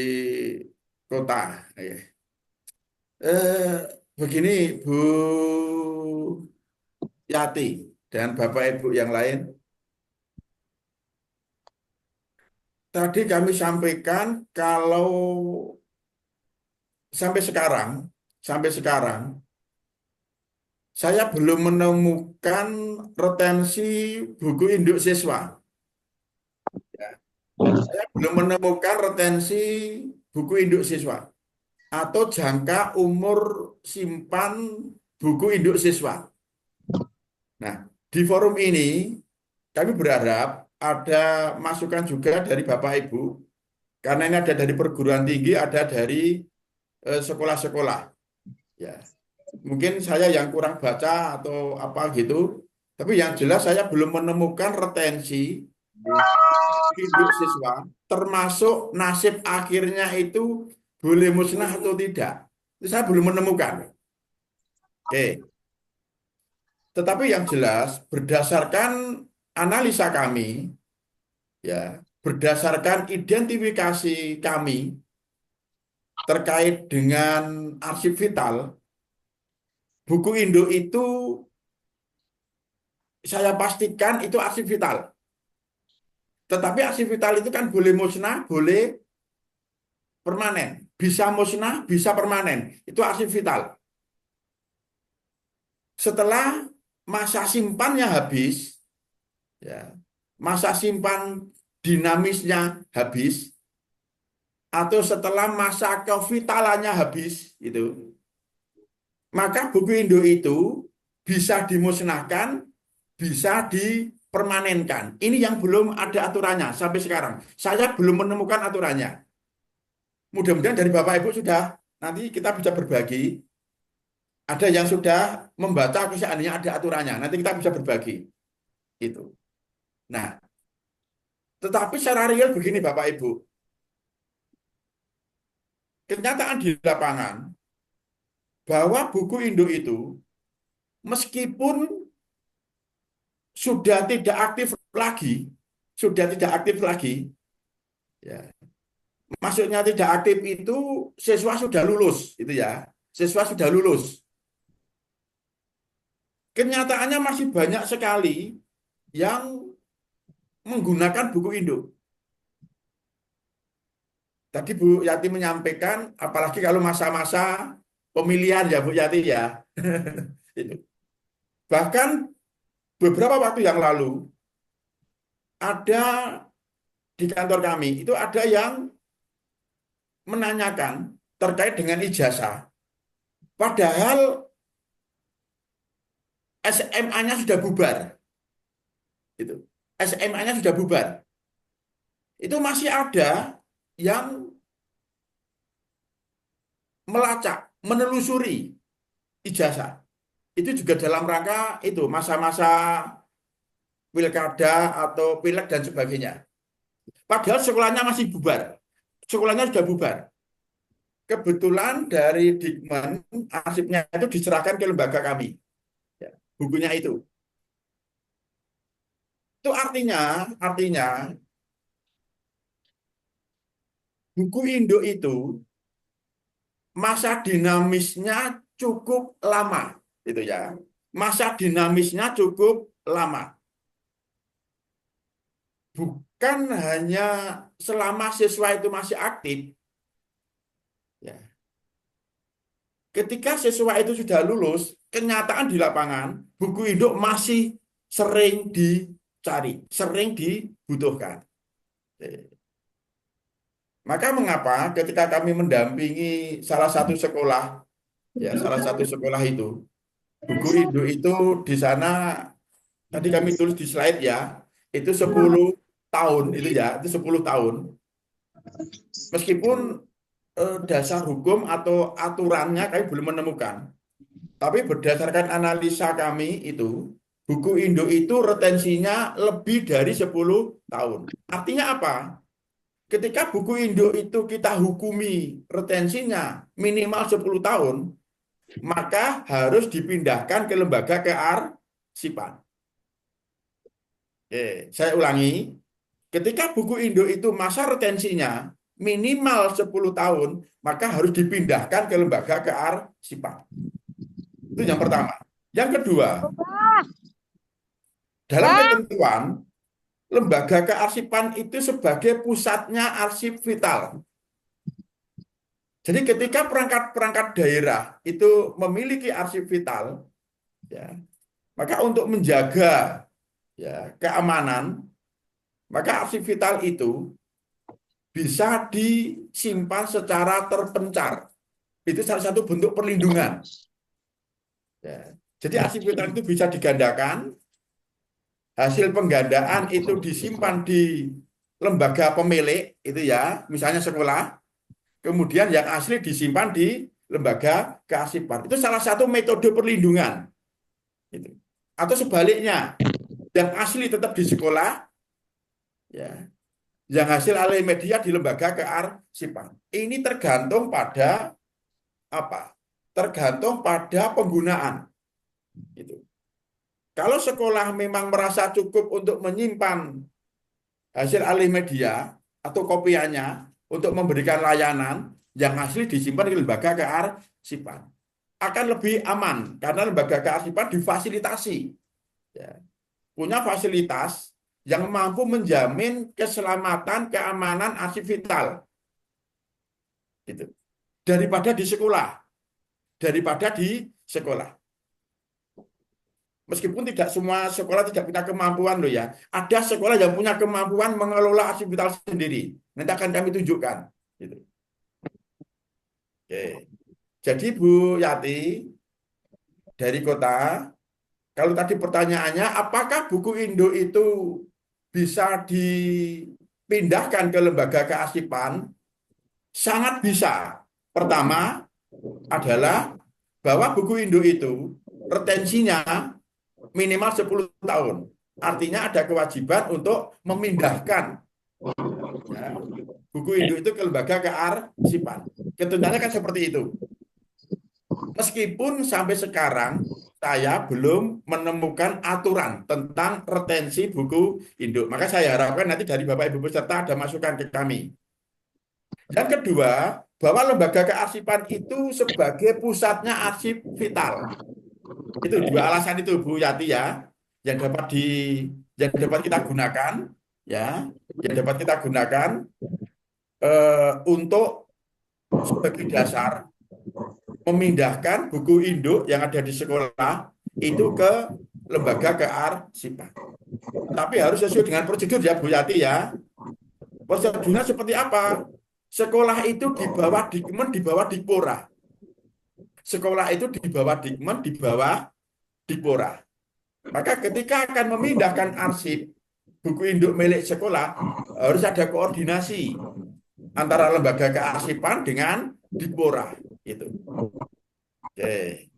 kota. Oke. Begini, Bu Yati dan Bapak Ibu yang lain, tadi kami sampaikan kalau sampai sekarang, sampai sekarang saya belum menemukan retensi buku induk siswa. Saya belum menemukan retensi buku induk siswa atau jangka umur simpan buku induk siswa. Nah, di forum ini kami berharap ada masukan juga dari Bapak Ibu, karena ini ada dari perguruan tinggi, ada dari sekolah-sekolah. Ya, mungkin saya yang kurang baca atau apa gitu, tapi yang jelas saya belum menemukan retensi hidup siswa, termasuk nasib akhirnya itu boleh musnah atau tidak. Itu saya belum menemukan. Oke, Tetapi yang jelas berdasarkan analisa kami, ya, berdasarkan identifikasi kami terkait dengan arsip vital, buku induk itu saya pastikan itu arsip vital. Tetapi arsip vital itu kan boleh musnah, boleh permanen. Bisa musnah, bisa permanen. Itu arsip vital. Setelah masa simpannya habis, ya, masa simpan dinamisnya habis, atau setelah masa kevitalannya habis, itu, maka buku induk itu bisa dimusnahkan, bisa dipermanenkan. Ini yang belum ada aturannya sampai sekarang. Saya belum menemukan aturannya. Mudah-mudahan dari Bapak Ibu sudah, nanti kita bisa berbagi. Ada yang sudah membaca, seandainya ada aturannya. Nanti kita bisa berbagi. Itu. Nah, tetapi secara real begini Bapak Ibu. Kenyataan di lapangan, bahwa buku induk itu, meskipun sudah tidak aktif lagi, ya. Maksudnya tidak aktif itu siswa sudah lulus, itu ya. Siswa sudah lulus. Kenyataannya masih banyak sekali yang menggunakan buku induk. Tadi Bu Yati menyampaikan, apalagi kalau masa-masa pemilihan ya Bu Yati ya. Itu. Bahkan beberapa waktu yang lalu ada di kantor kami itu ada yang menanyakan terkait dengan ijazah. Padahal SMA-nya sudah bubar. Itu. SMA-nya sudah bubar. Itu masih ada yang melacak, menelusuri ijazah. Itu juga dalam rangka itu masa-masa pilkada atau pileg dan sebagainya. Padahal sekolahnya masih bubar. Sekolahnya sudah bubar. Kebetulan dari Dikmen, arsipnya itu diserahkan ke lembaga kami. Ya, bukunya itu. Itu artinya buku induk itu masa dinamisnya cukup lama, itu ya. Masa dinamisnya cukup lama. Bukan hanya selama siswa itu masih aktif, ya. Ketika siswa itu sudah lulus, kenyataan di lapangan, buku induk masih sering dicari, sering dibutuhkan. Maka mengapa ketika kami mendampingi salah satu sekolah, ya salah satu sekolah itu, buku induk itu di sana, tadi kami tulis di slide ya, itu 10 tahun, itu ya, itu 10 tahun. Meskipun dasar hukum atau aturannya kami belum menemukan. Tapi berdasarkan analisa kami itu, buku induk itu retensinya lebih dari 10 tahun. Artinya apa? Ketika buku induk itu kita hukumi retensinya minimal 10 tahun, maka harus dipindahkan ke lembaga kearsipan. Oke, saya ulangi. Ketika buku induk itu masa retensinya minimal 10 tahun, maka harus dipindahkan ke lembaga kearsipan. Itu yang pertama. Yang kedua, dalam ketentuan, lembaga kearsipan itu sebagai pusatnya arsip vital. Jadi ketika perangkat-perangkat daerah itu memiliki arsip vital, ya, maka untuk menjaga ya, keamanan, maka arsip vital itu bisa disimpan secara terpencar. Itu salah satu bentuk perlindungan. Ya. Jadi arsip vital itu bisa digandakan, hasil penggandaan itu disimpan di lembaga pemilik, itu ya, misalnya sekolah, kemudian yang asli disimpan di lembaga kearsipan. Itu salah satu metode perlindungan. Itu. Atau sebaliknya, yang asli tetap di sekolah, ya, yang hasil alih media di lembaga kearsipan. Ini tergantung pada apa? Tergantung pada penggunaan. Itu. Kalau sekolah memang merasa cukup untuk menyimpan hasil alih media atau kopiannya untuk memberikan layanan, yang asli disimpan di lembaga kearsipan. Akan lebih aman karena lembaga kearsipan difasilitasi, ya, punya fasilitas yang mampu menjamin keselamatan, keamanan arsip vital, gitu. Daripada di sekolah, daripada di sekolah. Meskipun tidak semua sekolah tidak punya kemampuan loh ya. Ada sekolah yang punya kemampuan mengelola arsip vital sendiri. Nanti akan kami tunjukkan. Gitu. Oke. Jadi Bu Yati dari kota, kalau tadi pertanyaannya apakah buku Indo itu bisa dipindahkan ke lembaga kearsipan? Sangat bisa. Pertama adalah bahwa buku Indo itu retensinya minimal 10 tahun. Artinya ada kewajiban untuk memindahkan, ya, buku induk itu ke lembaga kearsipan. Ketentuannya kan seperti itu. Meskipun sampai sekarang saya belum menemukan aturan tentang retensi buku induk. Maka saya harapkan nanti dari Bapak Ibu peserta ada masukan ke kami. Yang kedua, bahwa lembaga kearsipan itu sebagai pusatnya arsip vital. Itu dua alasan itu Bu Yati ya, yang dapat kita gunakan, ya, yang dapat kita gunakan untuk sebagai dasar memindahkan buku induk yang ada di sekolah itu ke lembaga kearsipan. Tapi harus sesuai dengan prosedur ya Bu Yati ya. Prosedurnya seperti apa? Sekolah itu di bawah Dikmen, di bawah Dikpora. Sekolah itu di bawah Dikmen, di bawah Dikpora. Maka ketika akan memindahkan arsip buku induk milik sekolah, harus ada koordinasi antara lembaga kearsipan dengan Dikpora. Itu. Oke.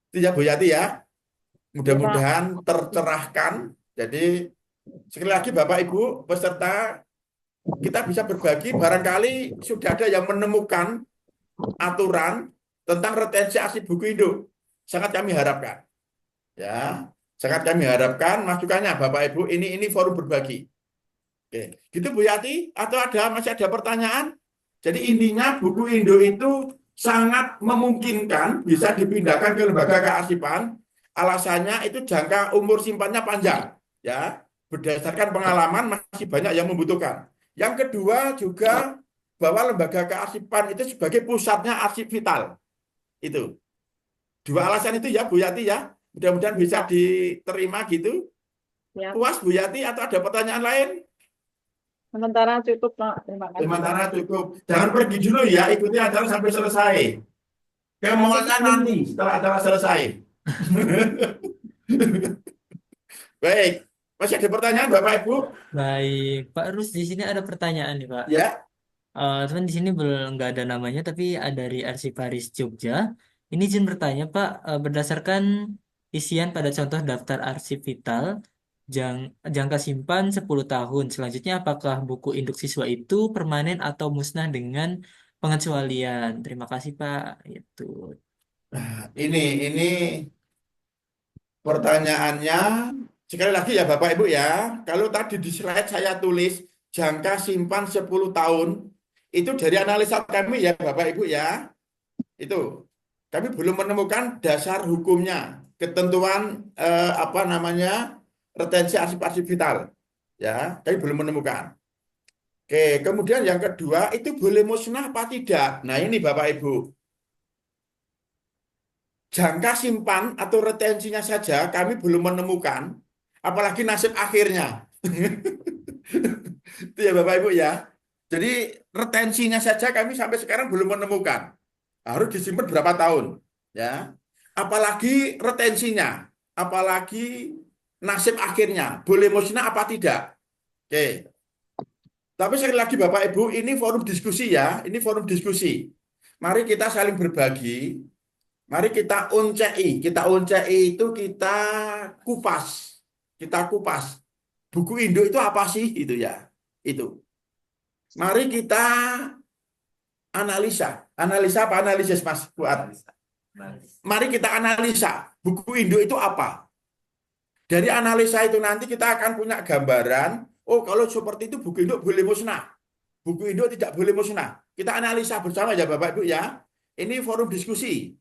Itu ya Bu Yati ya. Mudah-mudahan tercerahkan. Jadi sekali lagi Bapak Ibu peserta, kita bisa berbagi, barangkali sudah ada yang menemukan aturan tentang retensi arsip buku induk. Sangat kami harapkan. Ya, sangat kami harapkan masukannya Bapak Ibu, ini forum berbagi. Oke, gitu Bu Yati, atau masih ada pertanyaan? Jadi intinya buku Indo itu sangat memungkinkan bisa dipindahkan ke lembaga kearsipan. Alasannya itu jangka umur simpannya panjang, ya. Berdasarkan pengalaman masih banyak yang membutuhkan. Yang kedua juga bahwa lembaga kearsipan itu sebagai pusatnya arsip vital. Itu. Dua alasan itu ya Bu Yati ya. Mudah-mudahan bisa diterima gitu. Ya. Puas Bu Yati atau ada pertanyaan lain? Sementara cukup, Pak. Terima kasih. Sementara cukup. Jangan pergi dulu ya, ikuti acara sampai selesai. Kemudian nanti setelah acara selesai. Baik, masih ada pertanyaan Bapak Ibu? Baik, Pak Rus, di sini ada pertanyaan nih, Pak. Ya, Cuman di sini belum nggak ada namanya, tapi ada dari Arsiparis Jogja. Ini izin bertanya, Pak, berdasarkan isian pada contoh daftar arsip vital, jangka simpan 10 tahun. Selanjutnya, apakah buku induk siswa itu permanen atau musnah dengan pengecualian? Terima kasih, Pak. Itu. ini pertanyaannya. Sekali lagi ya Bapak Ibu ya, kalau tadi di slide saya tulis jangka simpan 10 tahun, itu dari analisa kami ya Bapak Ibu ya, itu. Kami belum menemukan dasar hukumnya, ketentuan retensi arsip-arsip vital. Ya, kami belum menemukan. Oke, kemudian yang kedua, itu boleh musnah apa tidak? Nah, ini Bapak Ibu. Jangka simpan atau retensinya saja kami belum menemukan, apalagi nasib akhirnya. Itu ya Bapak Ibu ya. Jadi retensinya saja kami sampai sekarang belum menemukan. Harus disimpan berapa tahun, ya. Apalagi retensinya, apalagi nasib akhirnya, boleh musnah apa tidak. Oke. Tapi sekali lagi Bapak Ibu, ini forum diskusi ya, ini forum diskusi. Mari kita saling berbagi, mari kita uncei. Kita uncei itu kita kupas. Kita kupas. Buku induk itu apa sih itu ya? Itu. Mari kita analisa. Analisa apa analisis Mas Fuad? Mari kita analisa buku induk itu apa. Dari analisa itu nanti kita akan punya gambaran, oh kalau seperti itu buku induk boleh musnah. Buku induk tidak boleh musnah. Kita analisa bersama ya Bapak Ibu ya. Ini forum diskusi.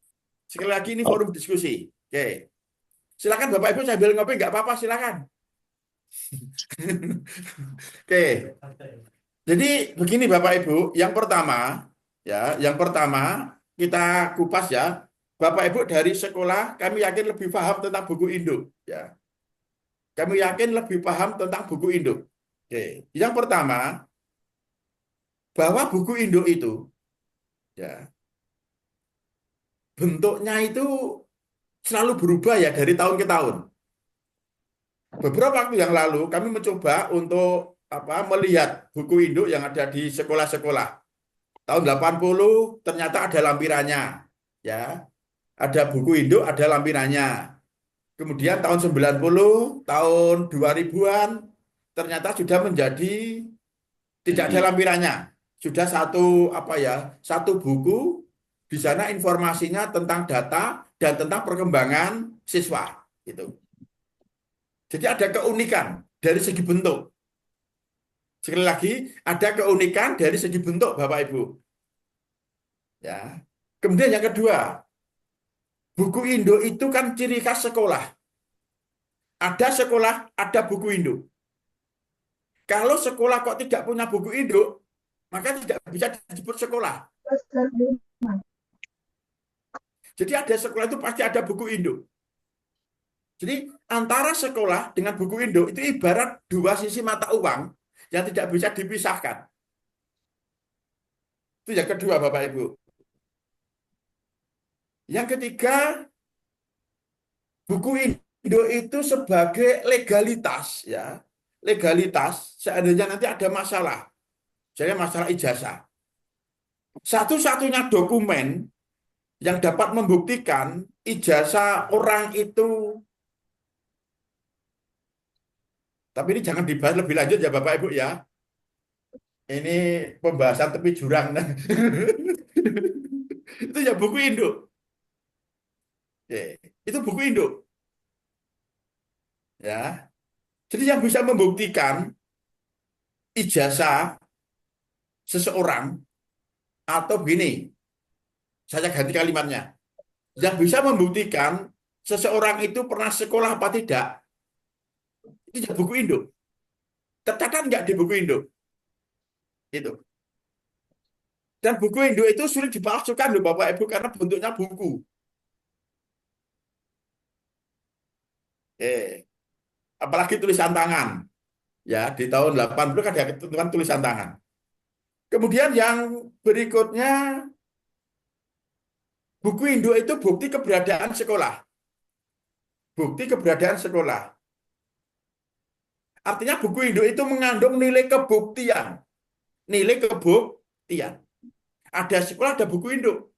Sekali lagi ini forum diskusi. Oke. Silakan Bapak Ibu sambil ngopi nggak apa-apa silakan. Oke. Jadi begini Bapak Ibu, yang pertama kita kupas ya. Bapak Ibu dari sekolah kami yakin lebih paham tentang buku induk ya. Kami yakin lebih paham tentang buku induk. Oke. Yang pertama, bahwa buku induk itu ya bentuknya itu selalu berubah ya dari tahun ke tahun. Beberapa waktu yang lalu kami mencoba untuk melihat buku induk yang ada di sekolah-sekolah. Tahun 80 ternyata ada lampirannya. Ya, ada buku induk, ada lampirannya. Kemudian tahun 90, tahun 2000-an ternyata sudah menjadi tidak ada lampirannya. Sudah satu buku di sana informasinya tentang data dan tentang perkembangan siswa gitu. Jadi ada keunikan dari segi bentuk. Sekali lagi, ada keunikan dari segi bentuk Bapak Ibu. Ya. Kemudian yang kedua, buku induk itu kan ciri khas sekolah. Ada sekolah, ada buku induk. Kalau sekolah kok tidak punya buku induk, maka tidak bisa disebut sekolah. Jadi ada sekolah itu pasti ada buku induk. Jadi antara sekolah dengan buku induk itu ibarat dua sisi mata uang yang tidak bisa dipisahkan. Itu yang kedua Bapak Ibu. Yang ketiga, buku induk itu sebagai legalitas ya. Legalitas seandainya nanti ada masalah. Jadi masalah ijazah. Satu-satunya dokumen yang dapat membuktikan ijazah orang itu. Tapi ini jangan dibahas lebih lanjut ya Bapak Ibu ya. Ini pembahasan tepi jurang. Itu ya buku induk. Oke, itu buku induk. Ya. Jadi yang bisa membuktikan ijazah seseorang atau begini, saya ganti kalimatnya. Yang bisa membuktikan seseorang itu pernah sekolah apa tidak, itu ya buku induk. Tercatat nggak di buku induk? Itu. Dan buku induk itu sulit dipalsukan loh Bapak Ibu karena bentuknya buku. Apalagi tulisan tangan. Ya, di tahun 80 kan ada ketentuan tulisan tangan. Kemudian yang berikutnya, buku induk itu bukti keberadaan sekolah. Bukti keberadaan sekolah. Artinya buku induk itu mengandung nilai kebuktian. Nilai kebuktian. Ada sekolah, ada buku induk.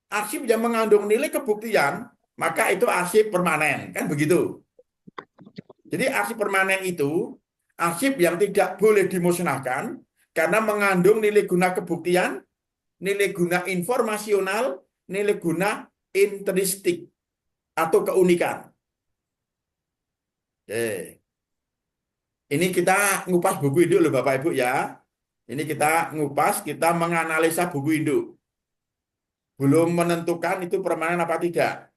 Arsip yang mengandung nilai kebuktian, maka itu arsip permanen. Kan begitu. Jadi arsip permanen itu arsip yang tidak boleh dimusnahkan karena mengandung nilai guna kebuktian, nilai guna informasional, nilai guna intristik atau keunikan. Oke. Ini kita ngupas buku induk loh Bapak Ibu ya. Ini kita ngupas, kita menganalisa buku induk. Belum menentukan itu permanen apa tidak.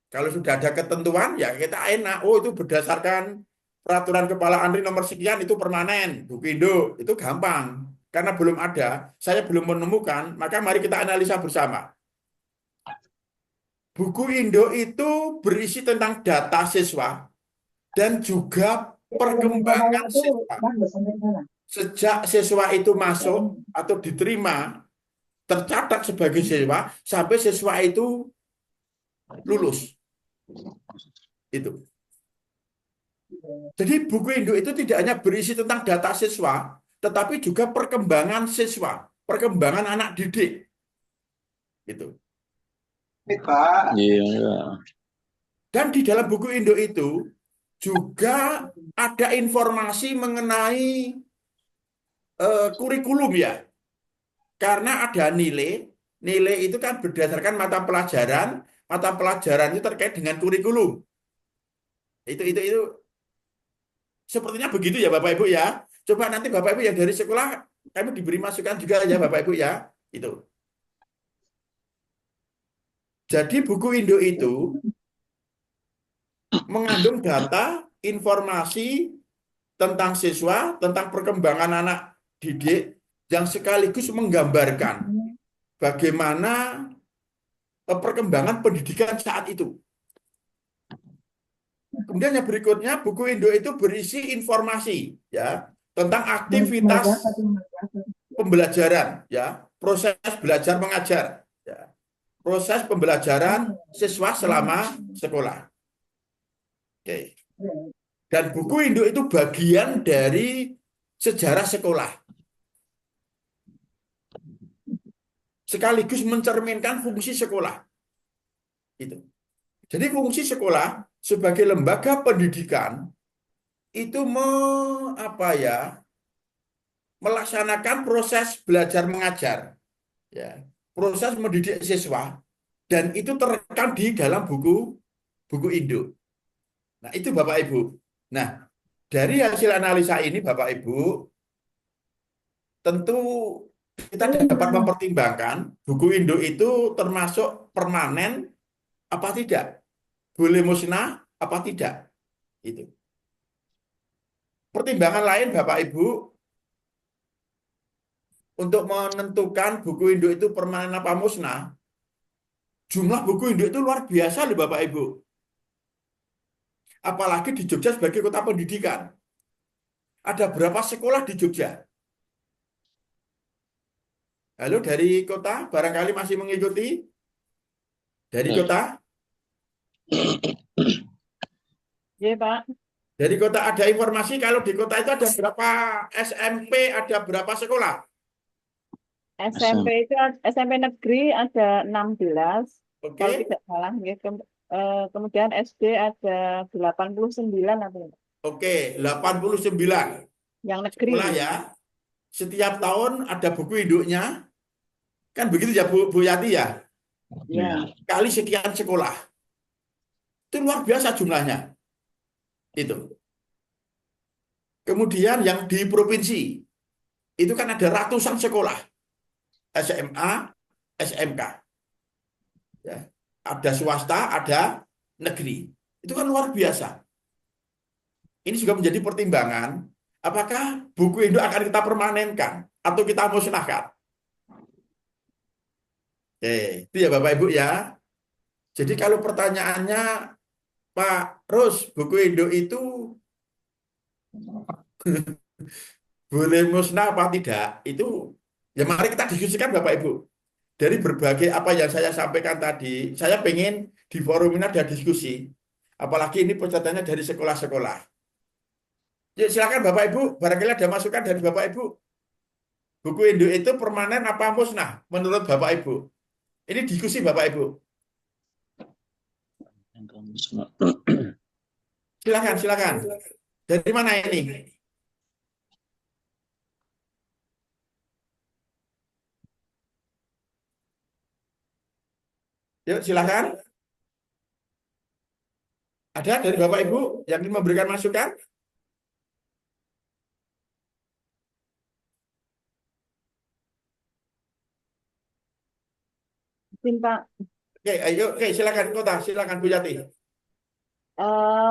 Kalau sudah ada ketentuan, ya kita enak. Oh, itu berdasarkan peraturan Kepala ANRI nomor sekian, itu permanen. Buku induk, itu gampang. Karena belum ada, saya belum menemukan, maka mari kita analisa bersama. Buku induk itu berisi tentang data siswa dan juga perkembangan siswa. Sejak siswa itu masuk atau diterima, tercatat sebagai siswa, sampai siswa itu lulus. Itu. Jadi buku induk itu tidak hanya berisi tentang data siswa, tetapi juga perkembangan siswa, perkembangan anak didik. Gitu. Iya. Dan di dalam buku induk itu juga ada informasi mengenai kurikulum ya. Karena ada nilai, nilai itu kan berdasarkan mata pelajaran itu terkait dengan kurikulum. Itu sepertinya begitu ya Bapak Ibu ya. Coba nanti Bapak Ibu yang dari sekolah kami diberi masukan juga ya Bapak Ibu ya. Itu. Jadi buku Indo itu mengandung data, informasi tentang siswa, tentang perkembangan anak didik yang sekaligus menggambarkan bagaimana perkembangan pendidikan saat itu. Kemudian yang berikutnya buku Indo itu berisi informasi ya tentang aktivitas pembelajaran ya, proses belajar mengajar ya, proses pembelajaran siswa selama sekolah. Oke. Dan buku Indo itu bagian dari sejarah sekolah. Sekaligus mencerminkan fungsi sekolah. Itu. Jadi fungsi sekolah sebagai lembaga pendidikan itu melaksanakan proses belajar mengajar, ya, proses mendidik siswa, dan itu terekam di dalam buku Indo. Nah itu Bapak Ibu. Nah dari hasil analisa ini Bapak Ibu tentu kita dapat mempertimbangkan buku Indo itu termasuk permanen apa tidak, boleh musnah apa tidak. Itu. Pertimbangan lain Bapak Ibu untuk menentukan buku Indo itu permanen apa musnah, jumlah buku Indo itu luar biasa loh Bapak Ibu. Apalagi di Jogja sebagai kota pendidikan. Ada berapa sekolah di Jogja? Halo dari kota, barangkali masih mengikuti? Dari kota? Iya, Pak. Dari kota ada informasi kalau di kota itu ada berapa SMP, ada berapa sekolah? SMP negeri ada 16 kalau Oke, tidak salah ya. Kemudian SD ada 89 atau oke, 89 yang sekolah negeri. ya. Setiap tahun ada buku induknya, kan begitu ya Bu Yati ya? Ya. Kali sekian sekolah. Itu luar biasa jumlahnya. Itu. Kemudian yang di provinsi, itu kan ada ratusan sekolah. SMA, SMK. Ya. Ada swasta, ada negeri. Itu kan luar biasa. Ini juga menjadi pertimbangan, apakah buku Indo akan kita permanenkan atau kita musnahkan. Itu ya Bapak Ibu ya. Jadi kalau pertanyaannya, Pak Ros, buku Indo itu boleh musnah apa tidak? Itu ya mari kita diskusikan Bapak Ibu. Dari berbagai apa yang saya sampaikan tadi, saya pengen di forum ini ada diskusi. Apalagi ini pesertanya dari sekolah-sekolah. Ya, silakan Bapak Ibu, barangkali ada masukan dari Bapak Ibu. Buku Indo itu permanen apa musnah menurut Bapak Ibu? Ini diskusi Bapak Ibu. Silakan, silakan. Dari mana ini? Yuk, silakan. Ada dari Bapak Ibu yang ingin memberikan masukan? Mungkin, Pak. Oke, ayo, oke, silakan Kota, silakan Bu Yati.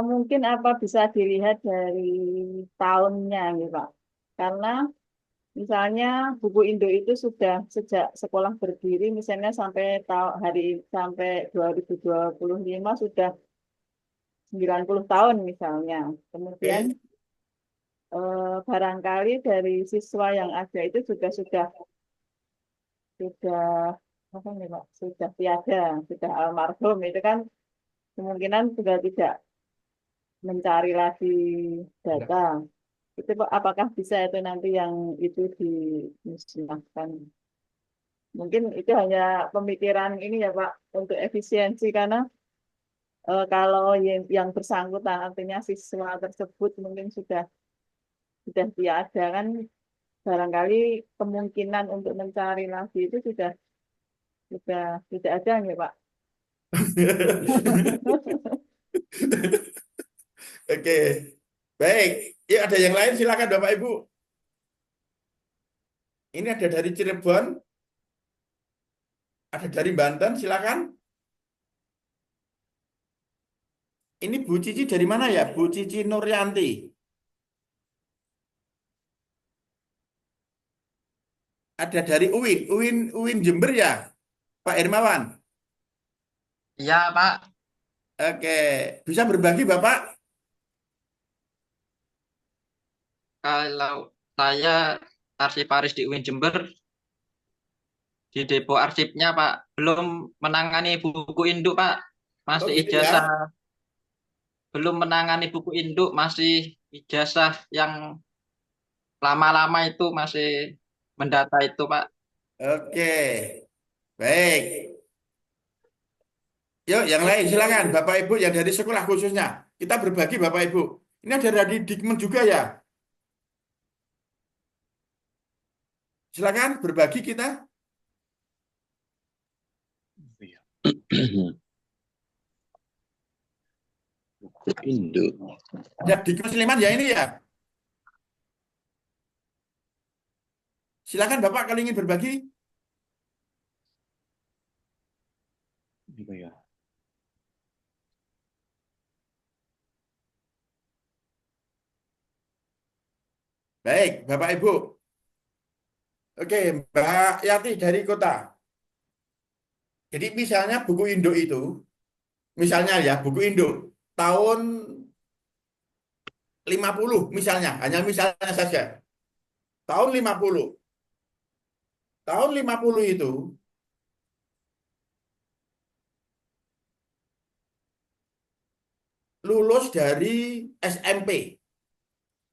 Mungkin apa bisa dilihat dari tahunnya, gitu, Pak. Karena misalnya buku Indo itu sudah sejak sekolah berdiri, misalnya sampai sampai 2025 sudah 90 tahun misalnya. Kemudian Oke. barangkali dari siswa yang ada itu juga sudah apa nih Pak? Sudah tiada, sudah almarhum itu kan kemungkinan sudah tidak mencari lagi data. Itu Pak, apakah bisa itu nanti yang itu dimusnahkan? Mungkin itu hanya pemikiran ini ya Pak untuk efisiensi karena kalau yang bersangkutan artinya siswa tersebut mungkin sudah tiada kan barangkali kemungkinan untuk mencari lagi itu sudah tidak ada nih Pak. Oke, baik. Ya, ada yang lain silakan Bapak Ibu. Ini ada dari Cirebon, ada dari Banten, silakan. Ini Bu Cici dari mana ya? Bu Cici Nuryanti. Ada dari UIN Jember ya, Pak Hermawan. Iya, Pak. Oke, bisa berbagi Bapak? Kalau saya arsiparis di UIN Jember, di Depo Arsipnya, Pak, belum menangani buku induk, Pak. Oh Masih gitu ya. ijazah, belum menangani buku induk, masih ijazah yang lama-lama itu masih mendata itu, Pak. Oke, baik. Yuk, yang lain silakan Bapak Ibu yang dari sekolah khususnya. Kita berbagi Bapak Ibu. Ini ada dari Dikmen juga ya. Silakan berbagi kita. Buku induk. Ada Dikmen Sleman ya ini ya. Silakan Bapak kalau ingin berbagi. Apa ya? Baik, Bapak Ibu. Oke, Mbak Yati dari kota. Jadi misalnya buku induk itu, misalnya ya buku induk tahun 50 misalnya, hanya misalnya saja. Tahun 50. Tahun 50 itu lulus dari SMP.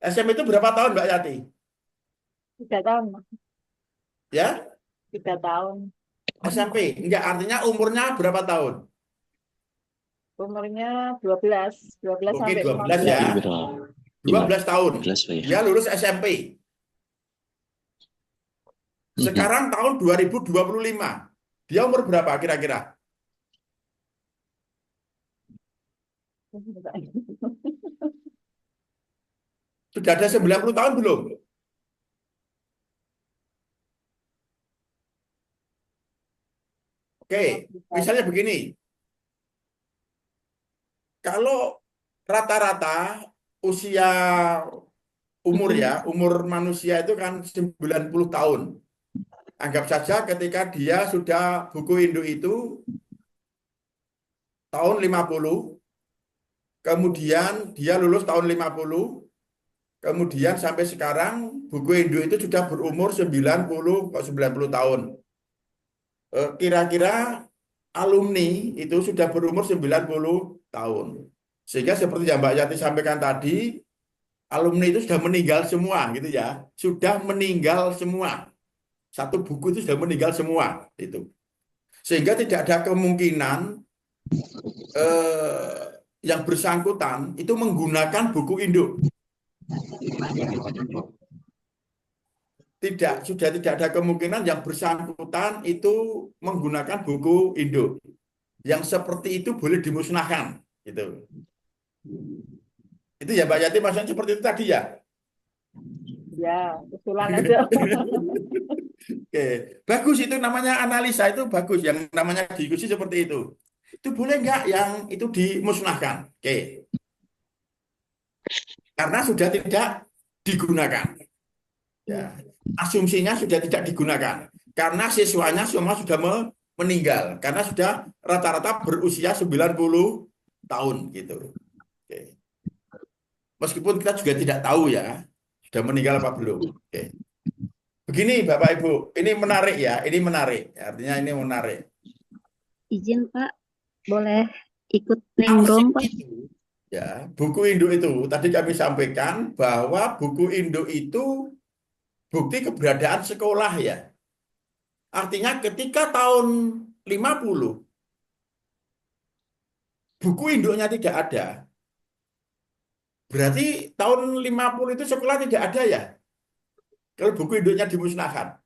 SMP itu berapa tahun Mbak Yati? 3 tahun, Mas. Ya, 3 tahun. SMP. Enggak, artinya umurnya berapa tahun? Umurnya 12 Oke, sampai 12 Berarti ya. 15. berapa? 12 tahun. 15 Pak ya? Dia lulus SMP. Sekarang tahun 2025. Dia umur berapa kira-kira? Sudah ada 90 tahun belum? Oke, misalnya begini. Kalau rata-rata usia umur manusia itu kan 90 tahun. Anggap saja ketika dia sudah buku induk itu tahun 50, kemudian dia lulus tahun 50, kemudian sampai sekarang buku induk itu sudah berumur 90 tahun. Kira-kira alumni itu sudah berumur 90 tahun. Sehingga seperti yang Mbak Yati sampaikan tadi, alumni itu sudah meninggal semua gitu ya. Sudah meninggal semua. Satu buku itu sudah meninggal semua itu. Sehingga tidak ada kemungkinan eh, yang bersangkutan itu menggunakan buku induk. Sudah tidak ada kemungkinan yang bersangkutan itu menggunakan buku induk. Yang seperti itu boleh dimusnahkan gitu. Itu ya Mbak Yati maksudnya seperti itu tadi ya. Ya, usulan aja. Oke, bagus itu namanya analisa itu bagus yang namanya diskusi seperti itu. Itu boleh nggak yang itu dimusnahkan? Oke, karena sudah tidak digunakan. Ya, asumsinya sudah tidak digunakan karena siswanya semua sudah meninggal karena sudah rata-rata berusia 90 tahun gitu. Oke. Meskipun kita juga tidak tahu ya sudah meninggal apa belum. Oke. Begini Bapak Ibu, ini menarik ya, ini menarik. Artinya ini menarik. Izin Pak, boleh ikut Arsip nimbrung Pak? itu, ya, buku induk itu tadi kami sampaikan bahwa buku induk itu bukti keberadaan sekolah ya. Artinya ketika tahun 50 buku induknya tidak ada, berarti tahun 50 itu sekolah tidak ada ya. Kalau buku induknya dimusnahkan.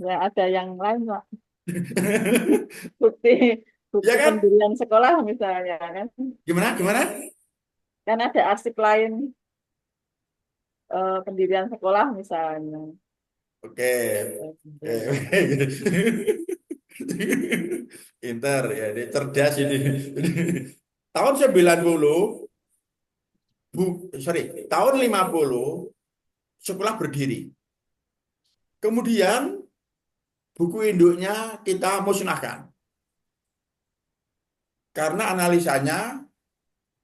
Ya, ada yang lain, Pak. Bukti Ya buku kan? pendirian sekolah misalnya kan. Gimana? Gimana? Kan ada arsip lain pendirian sekolah misalnya. Oke. Oke. Pinter ya, ini cerdas ini. Tahun 90, tahun 50 sekolah berdiri. Kemudian buku induknya kita musnahkan. Karena analisanya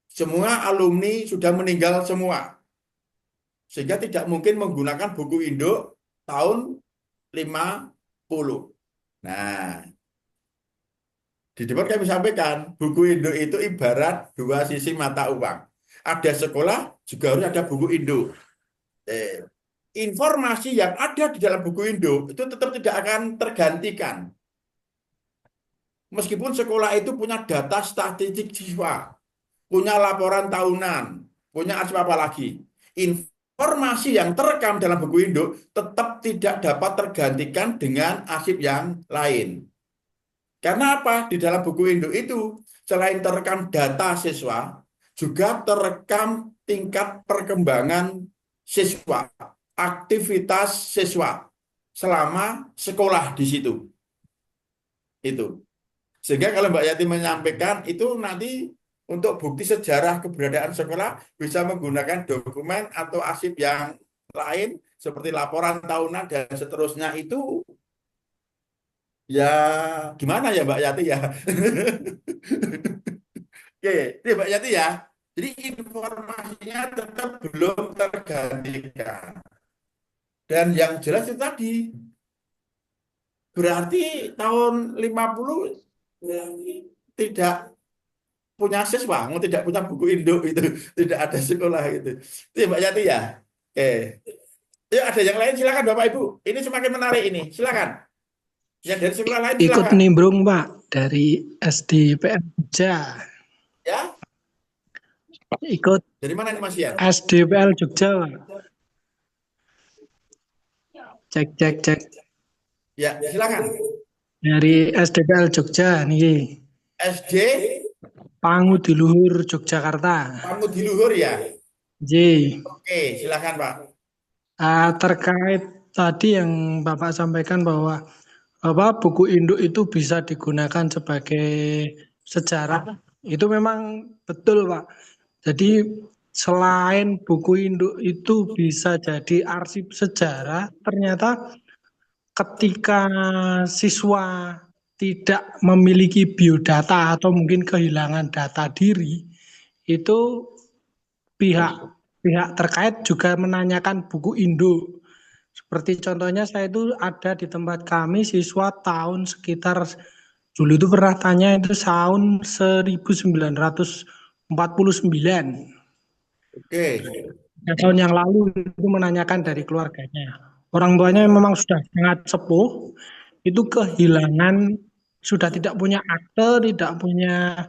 semua alumni sudah meninggal semua. Sehingga tidak mungkin menggunakan buku induk tahun 50. Nah, di depan kami sampaikan, buku induk itu ibarat dua sisi mata uang. Ada sekolah, juga harus ada buku induk. Informasi yang ada di dalam buku induk itu tetap tidak akan tergantikan. Meskipun sekolah itu punya data statistik siswa, punya laporan tahunan, punya arsip apa lagi. Informasi yang terekam dalam buku induk tetap tidak dapat tergantikan dengan arsip yang lain. Karena apa? Di dalam buku induk itu, selain terekam data siswa, juga terekam tingkat perkembangan siswa, aktivitas siswa selama sekolah di situ. Itu. Sehingga kalau Mbak Yati menyampaikan itu nanti untuk bukti sejarah keberadaan sekolah bisa menggunakan dokumen atau arsip yang lain seperti laporan tahunan dan seterusnya itu ya gimana ya Mbak Yati ya. Oke, itu Mbak Yati ya. Jadi informasinya tetap belum tergantikan. Dan yang jelas itu tadi berarti tahun 50 tidak punya siswa, tidak punya buku induk itu, tidak ada sekolah itu. Itu ya, Mbak Yati ya. Oke. Ya ada yang lain silakan Bapak Ibu. Ini semakin menarik ini. Silakan. Yang dari sekolah lain Ikut silakan. nimbrung Pak dari SDPL Jogja. Ya. Ikut Dari mana nih Mas Ian? SDPL Jogja Pak. Cek. Ya, silakan. Dari SDPL Jogja nih. SD Pangudiluhur Yogyakarta. Pangudiluhur ya. J. Oke, silakan Pak. Terkait tadi yang Bapak sampaikan bahwa buku induk itu bisa digunakan sebagai sejarah, itu memang betul Pak. Jadi selain buku induk itu bisa jadi arsip sejarah, ternyata ketika siswa tidak memiliki biodata atau mungkin kehilangan data diri, itu pihak terkait juga menanyakan buku induk. Seperti contohnya saya itu ada di tempat kami siswa tahun sekitar dulu itu pernah tanya itu tahun 1949. Oke. Tahun yang lalu itu menanyakan dari keluarganya. Orang tuanya memang sudah sangat sepuh, itu kehilangan, sudah tidak punya akte, tidak punya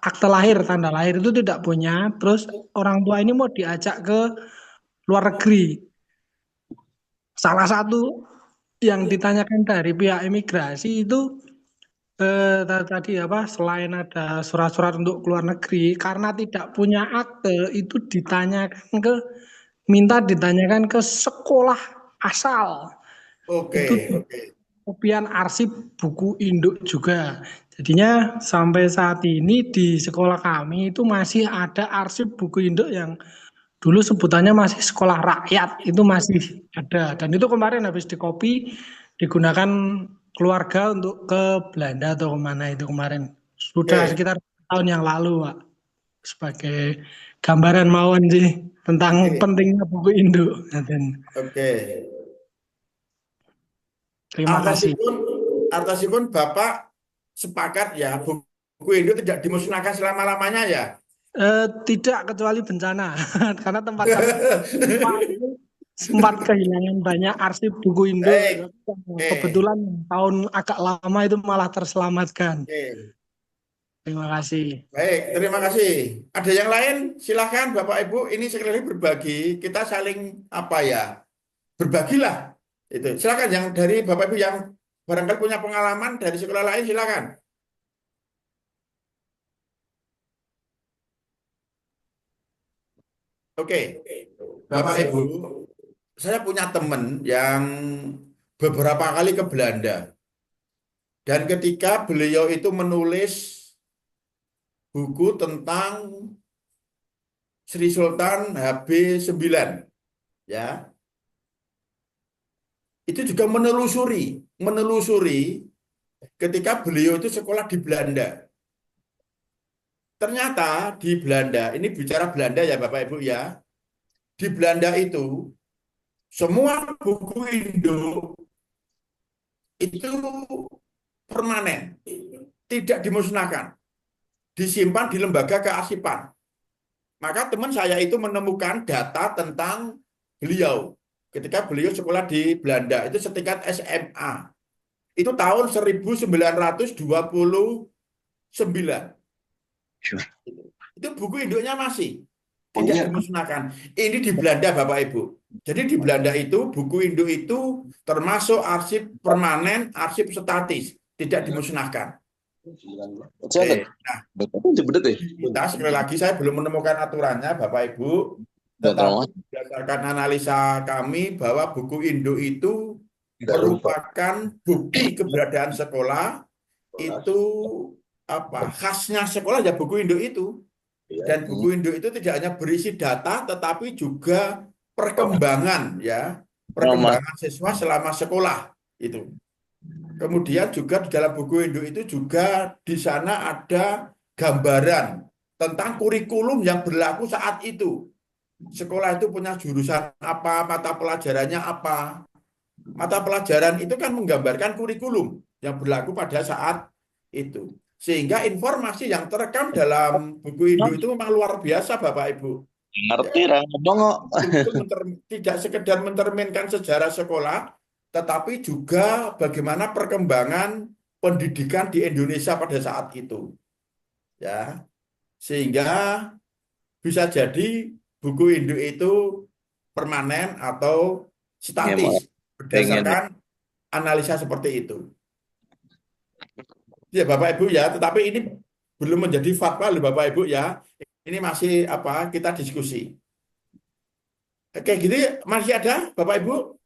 akte lahir, tanda lahir itu tidak punya. Terus orang tua ini mau diajak ke luar negeri. Salah satu yang ditanyakan dari pihak imigrasi itu tadi selain ada surat-surat untuk keluar negeri, karena tidak punya akte itu minta ditanyakan ke sekolah asal. Oke. Itu kopian arsip buku induk juga. Jadinya sampai saat ini di sekolah kami itu masih ada arsip buku induk yang dulu sebutannya masih sekolah rakyat, itu masih ada. Dan itu kemarin habis dikopi digunakan keluarga untuk ke Belanda atau kemana itu kemarin. Sudah sekitar tahun yang lalu Pak. Sebagai gambaran mawon sih tentang pentingnya buku induk. Oke. Terima kasih. Artasipun Bapak sepakat ya buku induk tidak dimusnahkan selama-lamanya ya? Tidak kecuali bencana karena tempat sempat kehilangan banyak arsip buku induk. Kebetulan tahun agak lama itu malah terselamatkan. Terima kasih. Baik, terima kasih. Ada yang lain? Silahkan Bapak Ibu. Ini sekali lagi berbagi. Kita saling berbagilah. Itu. Silakan yang dari Bapak Ibu yang barangkali punya pengalaman dari sekolah lain silakan. Oke, Bapak Ibu, saya punya teman yang beberapa kali ke Belanda. Dan ketika beliau itu menulis buku tentang Sri Sultan HB9, ya, itu juga menelusuri ketika beliau itu sekolah di Belanda. Ternyata di Belanda, ini bicara Belanda ya Bapak Ibu ya, di Belanda itu semua buku Indo itu permanen, tidak dimusnahkan, disimpan di lembaga kearsipan. Maka teman saya itu menemukan data tentang beliau ketika beliau sekolah di Belanda, itu setingkat SMA. Itu tahun 1929. Itu buku induknya masih tidak dimusnahkan. Ini di Belanda Bapak Ibu. Jadi di Belanda itu buku induk itu termasuk arsip permanen, arsip statis, tidak dimusnahkan. Oke, nah, kita sekali lagi saya belum menemukan aturannya Bapak Ibu, tetapi berdasarkan analisa kami bahwa buku induk itu merupakan bukti keberadaan sekolah, itu apa khasnya sekolah ya buku induk itu. Dan buku induk itu tidak hanya berisi data tetapi juga perkembangan ya, perkembangan siswa selama sekolah itu. Kemudian juga di dalam buku induk itu juga di sana ada gambaran tentang kurikulum yang berlaku saat itu. Sekolah itu punya jurusan apa, mata pelajarannya apa. Mata pelajaran itu kan menggambarkan kurikulum yang berlaku pada saat itu. Sehingga informasi yang terekam dalam buku induk itu memang luar biasa Bapak Ibu. Ngerti ra ngomong kok. Itu tidak sekedar mencerminkan sejarah sekolah, tetapi juga bagaimana perkembangan pendidikan di Indonesia pada saat itu. Ya. Sehingga bisa jadi buku induk itu permanen atau statis berdasarkan analisa seperti itu. Ya Bapak Ibu ya, tetapi ini belum menjadi fatwa loh Bapak Ibu ya. Ini masih apa? Kita diskusi. Oke, gitu ya. Masih ada Bapak Ibu?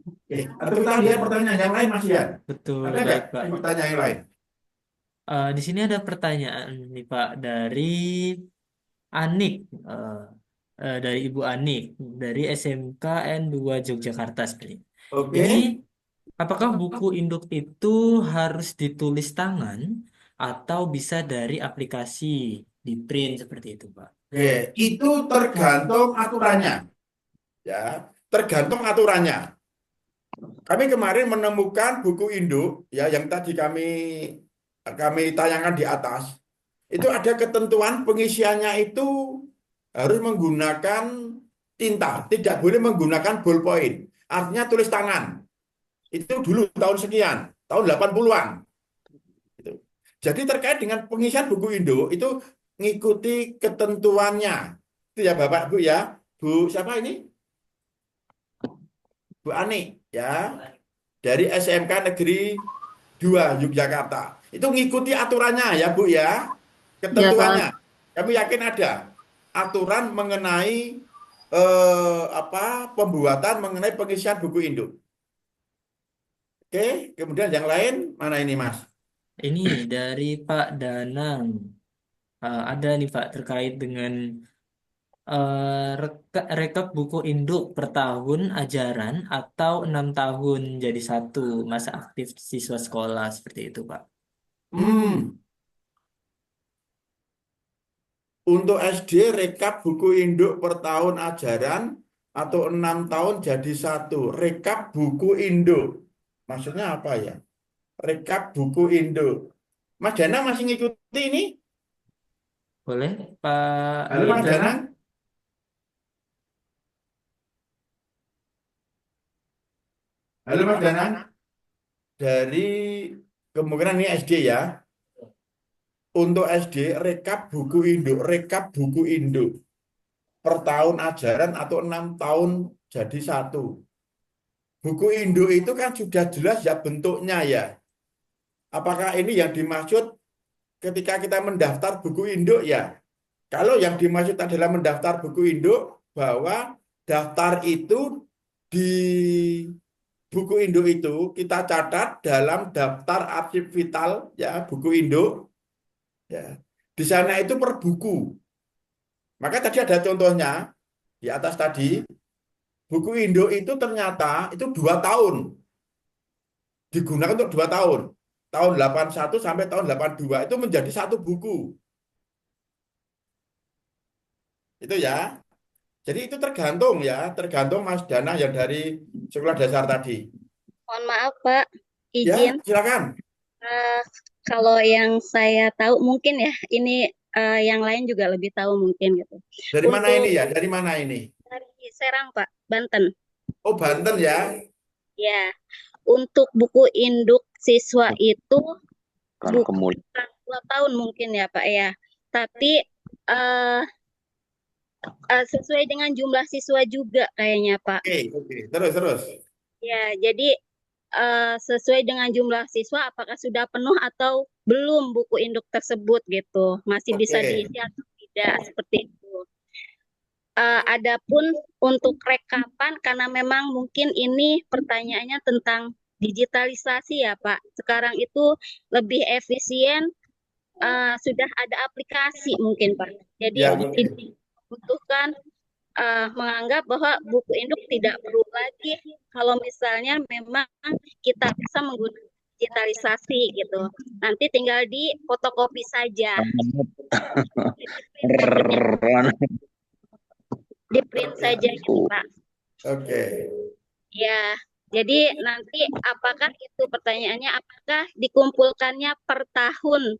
Oke, atau kita lihat pertanyaan yang lain Mas Ian? Betul, Ada baik nggak Pak. pertanyaan yang lain? Di sini ada pertanyaan nih Pak dari Anik, dari Ibu Anik dari SMK N2 Yogyakarta seperti ini. Oke. Ini apakah buku induk itu harus ditulis tangan atau bisa dari aplikasi di print seperti itu Pak? Oke, itu tergantung aturannya. Ya, tergantung aturannya. Kami kemarin menemukan buku induk ya yang tadi kami tayangkan di atas. Itu ada ketentuan pengisiannya itu harus menggunakan tinta, tidak boleh menggunakan ballpoint. Artinya tulis tangan. Itu dulu tahun sekian, tahun 80-an. Gitu. Jadi terkait dengan pengisian buku induk itu ngikuti ketentuannya. Itu ya Bapak Bu ya. Bu siapa ini? Bu Ani ya. Dari SMK Negeri 2 Yogyakarta. Itu ngikuti aturannya ya Bu ya. Ketentuannya. Kami yakin ada aturan mengenai pembuatan mengenai pengisian buku induk. Oke, kemudian yang lain mana ini Mas? Ini dari Pak Danang. Ada nih Pak terkait dengan rekap buku induk per tahun ajaran atau 6 tahun jadi satu masa aktif siswa sekolah seperti itu Pak. Untuk SD rekap buku induk per tahun ajaran atau 6 tahun jadi satu. Rekap buku induk. Maksudnya apa ya? Rekap buku induk. Mas Dana masih ngikuti ini? Boleh Pak Halo Mas Dana? Halo Mas Dana? Dari kemungkinan ini SD ya. Untuk SD rekap buku induk per tahun ajaran atau 6 tahun jadi satu. Buku induk itu kan sudah jelas ya bentuknya ya. Apakah ini yang dimaksud ketika kita mendaftar buku induk ya? Kalau yang dimaksud adalah mendaftar buku induk, bahwa daftar itu di buku induk itu kita catat dalam daftar arsip vital ya buku induk ya. Di sana itu per buku. Maka tadi ada contohnya di atas tadi, buku induk itu ternyata itu 2 tahun, digunakan untuk 2 tahun. Tahun 81 sampai tahun 82 itu menjadi satu buku. Itu ya. Jadi itu tergantung ya, tergantung Mas Dana yang dari sekolah dasar tadi. Mohon maaf, Pak. Ya, Izin. silakan. Kalau yang saya tahu mungkin ya, ini yang lain juga lebih tahu mungkin gitu. Dari mana Untuk ini ya? Dari mana ini? dari Serang, Pak, Banten. Oh, Banten ya. Ya, untuk buku induk siswa itu Kan bukan kemudian 2 tahun mungkin ya, Pak ya. Tapi eh, sesuai dengan jumlah siswa juga kayaknya, Pak. Oke. Terus. Ya, jadi sesuai dengan jumlah siswa, apakah sudah penuh atau belum buku induk tersebut gitu, masih bisa Oke. diisi atau tidak seperti itu. Adapun untuk rekapan, karena memang mungkin ini pertanyaannya tentang digitalisasi ya Pak. Sekarang itu lebih efisien, sudah ada aplikasi mungkin Pak. Jadi Ya, tidak dibutuhkan menganggap bahwa buku induk tidak perlu lagi kalau misalnya memang kita bisa menggunakan digitalisasi gitu. Nanti tinggal di fotokopi saja, di print saja gitu Pak. Oke. Ya, jadi nanti apakah itu pertanyaannya, apakah dikumpulkannya per tahun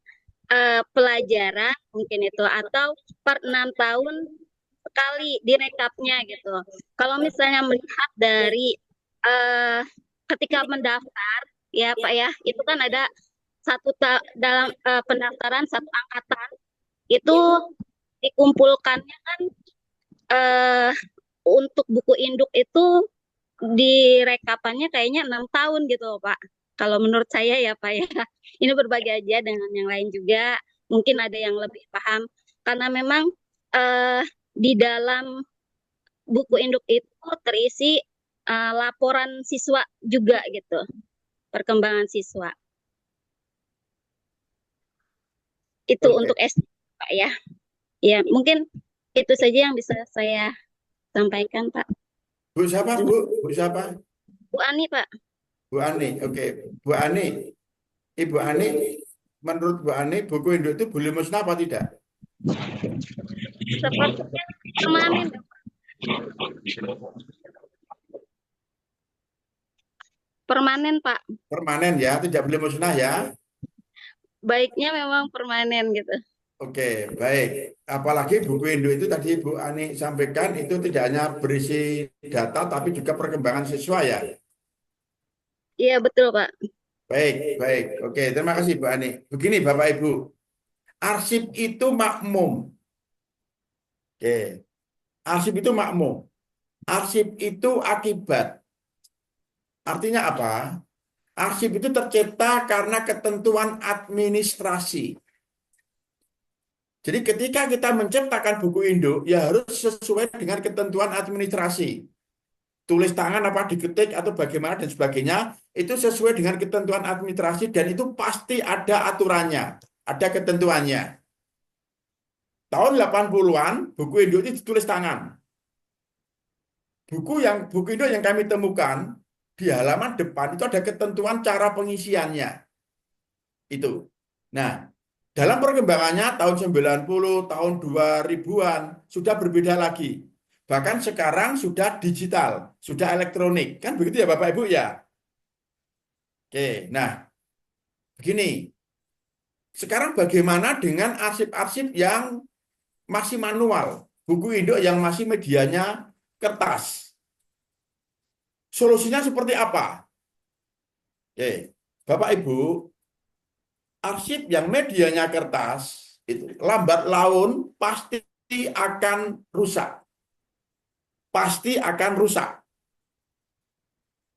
pelajaran mungkin itu atau per 6 tahun sekali direkapnya gitu. Kalau misalnya melihat dari ketika mendaftar ya Pak ya, itu kan ada dalam pendaftaran satu angkatan itu dikumpulkannya kan untuk buku induk itu direkapannya kayaknya 6 tahun gitu Pak. Kalau menurut saya ya Pak ya, ini berbagi aja dengan yang lain juga. Mungkin ada yang lebih paham karena memang di dalam buku induk itu terisi laporan siswa juga gitu, perkembangan siswa. Itu Oke. untuk SD Pak ya. Ya mungkin itu saja yang bisa saya sampaikan Pak. Bu siapa, Bu? Bu siapa? Bu Ani Pak. Bu Ani. Oke. Bu Ani. Ibu Ani, menurut Bu Ani, buku induk itu boleh musnah apa tidak? Sepertinya permanen Pak. Permanen Pak. Permanen ya, tidak boleh musnah ya. Baiknya memang permanen gitu. Oke, baik. Apalagi buku induk itu tadi Bu Ani sampaikan itu tidak hanya berisi data tapi juga perkembangan siswa ya. Iya betul Pak. Baik. Oke, terima kasih Bu Ani. Begini Bapak Ibu, arsip itu makmum. Oke, arsip itu makmum. Arsip itu akibat. Artinya apa? Arsip itu tercipta karena ketentuan administrasi. Jadi ketika kita menciptakan buku induk, ya harus sesuai dengan ketentuan administrasi. Tulis tangan apa diketik atau bagaimana dan sebagainya, itu sesuai dengan ketentuan administrasi dan itu pasti ada aturannya, ada ketentuannya. Tahun 80-an, buku induk itu ditulis tangan. Buku induk yang kami temukan, di halaman depan itu ada ketentuan cara pengisiannya. Itu. Nah, dalam perkembangannya tahun 90, tahun 2000-an sudah berbeda lagi. Bahkan sekarang sudah digital, sudah elektronik. Kan begitu ya Bapak Ibu ya? Oke, nah begini. Sekarang bagaimana dengan arsip-arsip yang masih manual? Buku induk yang masih medianya kertas. Solusinya seperti apa? Oke, Bapak Ibu, arsip yang medianya kertas itu lambat laun pasti akan rusak. Pasti akan rusak.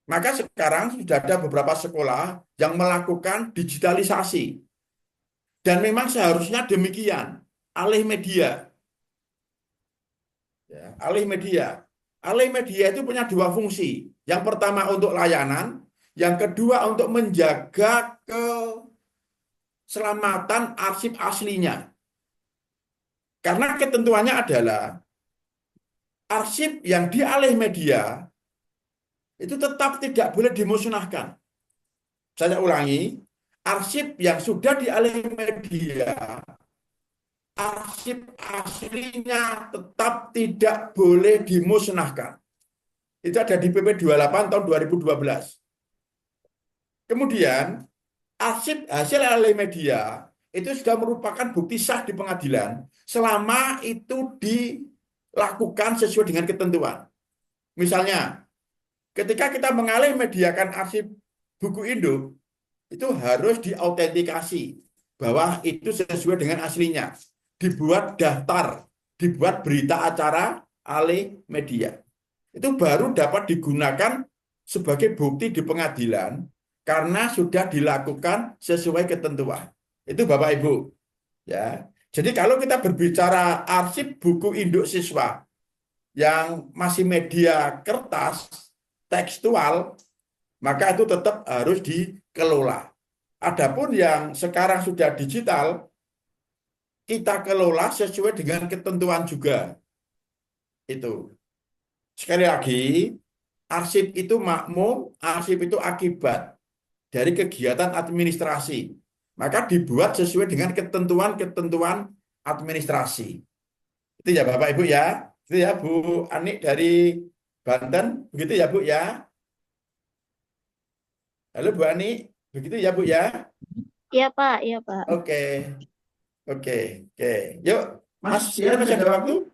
Maka sekarang sudah ada beberapa sekolah yang melakukan digitalisasi. Dan memang seharusnya demikian, alih media. Ya, alih media. Alih media itu punya dua fungsi. Yang pertama untuk layanan, yang kedua untuk menjaga keselamatan arsip aslinya. Karena ketentuannya adalah arsip yang dialih media itu tetap tidak boleh dimusnahkan. Saya ulangi, arsip yang sudah dialih media, arsip aslinya tetap tidak boleh dimusnahkan. Itu ada di PP 28 tahun 2012. Kemudian, arsip hasil alih media itu sudah merupakan bukti sah di pengadilan selama itu dilakukan sesuai dengan ketentuan. Misalnya, ketika kita mengalih mediakan arsip buku induk, itu harus diautentikasi bahwa itu sesuai dengan aslinya. Dibuat daftar, dibuat berita acara alih media. Itu baru dapat digunakan sebagai bukti di pengadilan karena sudah dilakukan sesuai ketentuan. Itu Bapak Ibu. Ya. Jadi kalau kita berbicara arsip buku induk siswa yang masih media kertas, tekstual, maka itu tetap harus dikelola. Adapun yang sekarang sudah digital, kita kelola sesuai dengan ketentuan juga. Itu. Sekali lagi, arsip itu makmum, arsip itu akibat dari kegiatan administrasi. Maka dibuat sesuai dengan ketentuan-ketentuan administrasi. Itu ya Bapak Ibu ya. Itu ya Bu Ani dari Banten. Begitu ya Bu ya. Halo Bu Ani. Begitu ya Bu ya. Iya Pak, iya Pak. Oke. Oke. Yuk, Mas, ya masih ada waktu?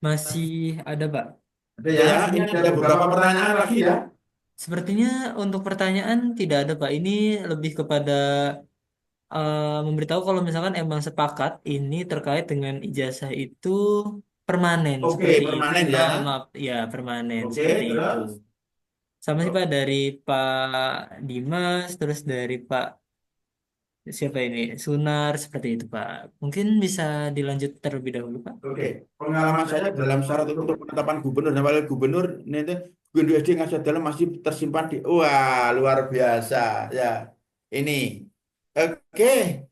Masih ada, Pak. Ada ya. Ini ada beberapa pertanyaan lagi ya. Sepertinya untuk pertanyaan tidak ada, Pak. Ini lebih kepada memberitahu kalau misalkan emang sepakat ini terkait dengan ijazah itu permanen Oke, seperti itu. permanen ya. Maaf, ya permanen Oke, seperti itu. terus. Sama sih Pak dari Pak Dimas, terus dari Pak siapa ini Sunar seperti itu Pak. Mungkin bisa dilanjut terlebih dahulu Pak. Oke, pengalaman saya dalam syarat untuk penetapan gubernur dan wakil gubernur ini Gubernur SD Ngasih Dalam masih tersimpan di wah luar biasa ya. Ini. Oke.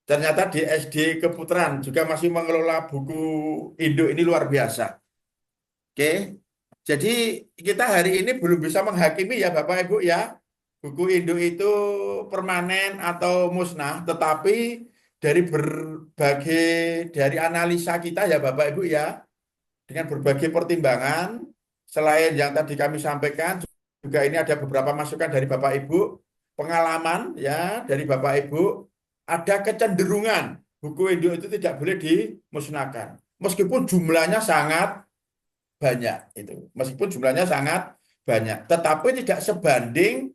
Ternyata di SD Keputaran juga masih mengelola buku induk ini luar biasa. Oke. Jadi kita hari ini belum bisa menghakimi ya Bapak Ibu ya. Buku induk itu permanen atau musnah, tetapi dari analisa kita ya Bapak Ibu ya, dengan berbagai pertimbangan, selain yang tadi kami sampaikan, juga ini ada beberapa masukan dari Bapak Ibu, pengalaman ya dari Bapak Ibu, ada kecenderungan buku induk itu tidak boleh dimusnahkan, meskipun jumlahnya sangat banyak itu, meskipun jumlahnya sangat banyak, tetapi tidak sebanding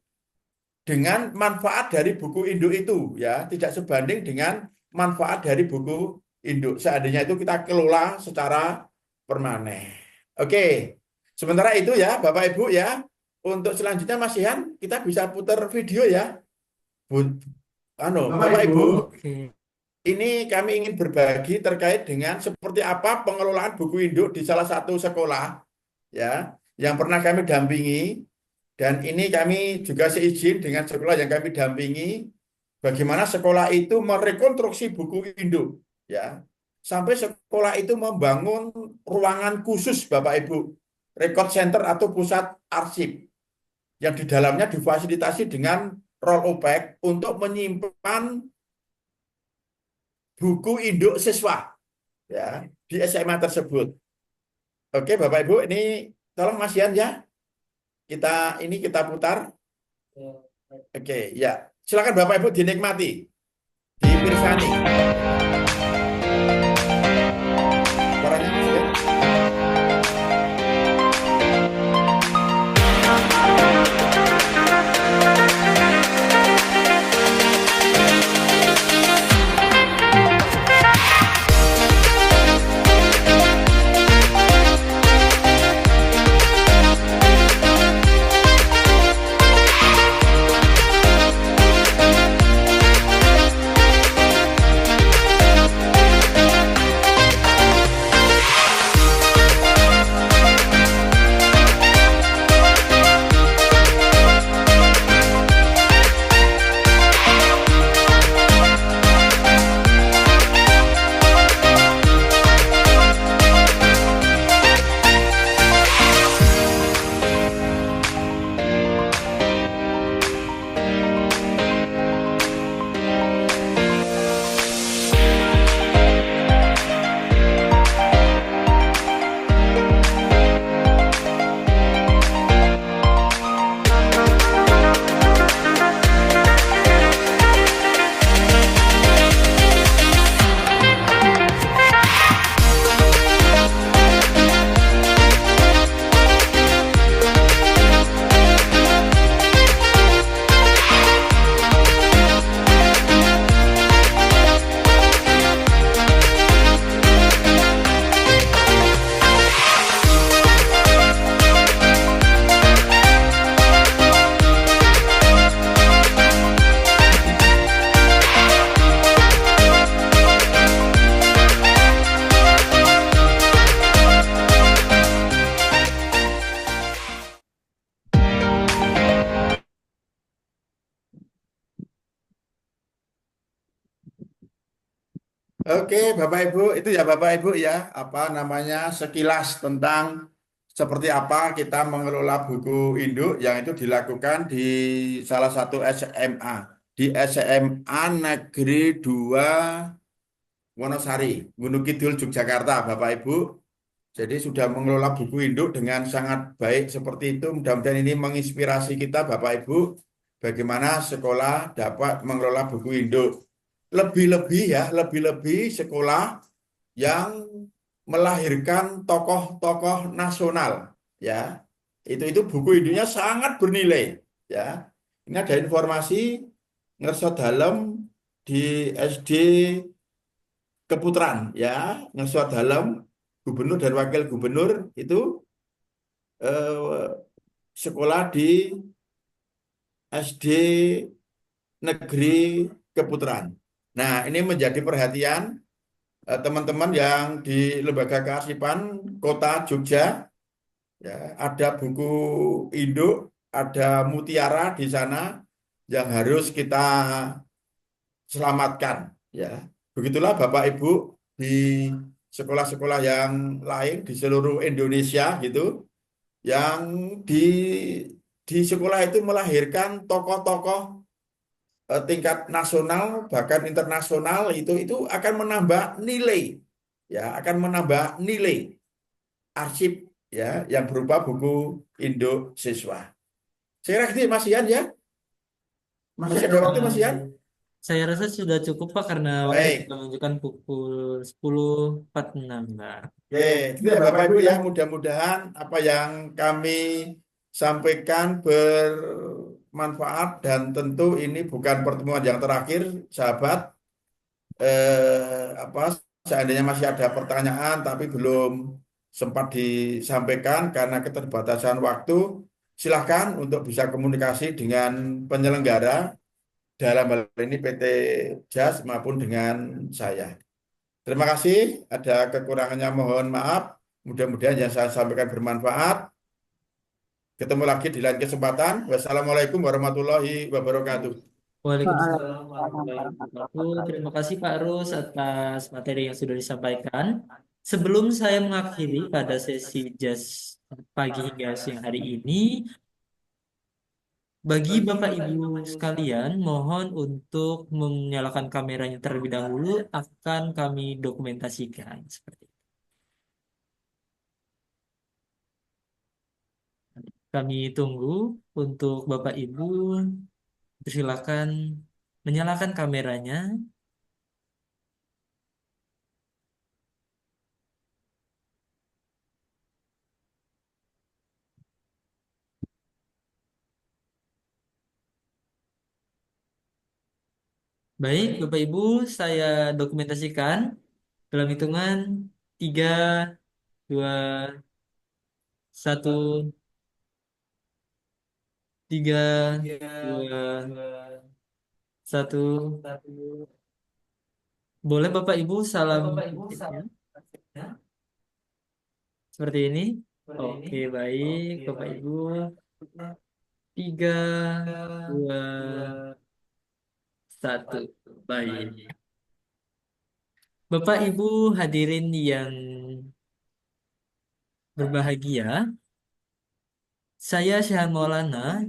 dengan manfaat dari buku induk itu ya, tidak sebanding dengan manfaat dari buku induk. Seandainya itu kita kelola secara permanen. Oke. Sementara itu ya Bapak Ibu ya, untuk selanjutnya Mas Ihan kita bisa putar video ya. Bapak Ibu, Oke. ini kami ingin berbagi terkait dengan seperti apa pengelolaan buku induk di salah satu sekolah ya, yang pernah kami dampingi. Dan ini kami juga seizin dengan sekolah yang kami dampingi, bagaimana sekolah itu merekonstruksi buku induk, ya, sampai sekolah itu membangun ruangan khusus, Bapak Ibu, record center atau pusat arsip, yang di dalamnya difasilitasi dengan roll opak untuk menyimpan buku induk siswa, ya, di SMA tersebut. Oke, Bapak Ibu, ini tolong Mas Yan ya. Kita putar. Oke, ya. Silakan Bapak Ibu dinikmati. Dipirsani. Suaranya Mas ya. Oke, Bapak Ibu, itu ya Bapak Ibu ya, apa namanya sekilas tentang seperti apa kita mengelola buku induk yang itu dilakukan di salah satu SMA, di SMA Negeri 2 Wonosari, Gunung Kidul, Yogyakarta, Bapak Ibu. Jadi sudah mengelola buku induk dengan sangat baik seperti itu. Mudah-mudahan ini menginspirasi kita Bapak Ibu bagaimana sekolah dapat mengelola buku induk. Lebih-lebih ya, lebih-lebih sekolah yang melahirkan tokoh-tokoh nasional ya. Itu buku induknya sangat bernilai ya. Ini ada informasi ngerso dalam di SD Keputaran ya, ngerso dalam gubernur dan wakil gubernur itu eh, sekolah di SD Negeri Keputaran. Nah, ini menjadi perhatian teman-teman yang di Lembaga Kearsipan Kota Jogja. Ya, ada buku induk, ada mutiara di sana yang harus kita selamatkan. Ya, begitulah Bapak Ibu di sekolah-sekolah yang lain di seluruh Indonesia gitu, yang di sekolah itu melahirkan tokoh-tokoh tingkat nasional bahkan internasional itu akan menambah nilai ya akan menambah nilai arsip ya yang berupa buku induk siswa. Saya kira gitu Mas Ian ya. Masih ada waktu Mas Ian? Saya rasa sudah cukup Pak karena waktu Baik. sudah menunjukkan pukul 10.46 Pak. Oke, gitu ya Bapak Ibu ya. Mudah-mudahan apa yang kami sampaikan bermanfaat dan tentu ini bukan pertemuan yang terakhir, sahabat. Apa seandainya masih ada pertanyaan tapi belum sempat disampaikan karena keterbatasan waktu, silahkan untuk bisa komunikasi dengan penyelenggara dalam hal ini PT JAS maupun dengan saya. Terima kasih, ada kekurangannya mohon maaf. Mudah-mudahan yang saya sampaikan bermanfaat. Ketemu lagi di lain kesempatan. Wassalamualaikum warahmatullahi wabarakatuh. Waalaikumsalam Waalaikumsalam warahmatullahi warahmatullahi wabarakatuh. Terima wabarakatuh. kasih Pak Rus atas materi yang sudah disampaikan. Sebelum saya mengakhiri pada sesi jazz pagi hingga siang hari ini, bagi Bapak Ibu sekalian, mohon untuk menyalakan kameranya terlebih dahulu akan kami dokumentasikan seperti itu. Kami tunggu untuk Bapak Ibu, silakan menyalakan kameranya. Baik, Bapak Ibu, saya dokumentasikan dalam hitungan 3, 2, 1, 3, 2, 1. Boleh Bapak Ibu salam seperti ini? Oke, baik, Bapak Ibu. 3, 2, 1. Baik. Bapak Ibu hadirin yang berbahagia, saya Syahan Maulana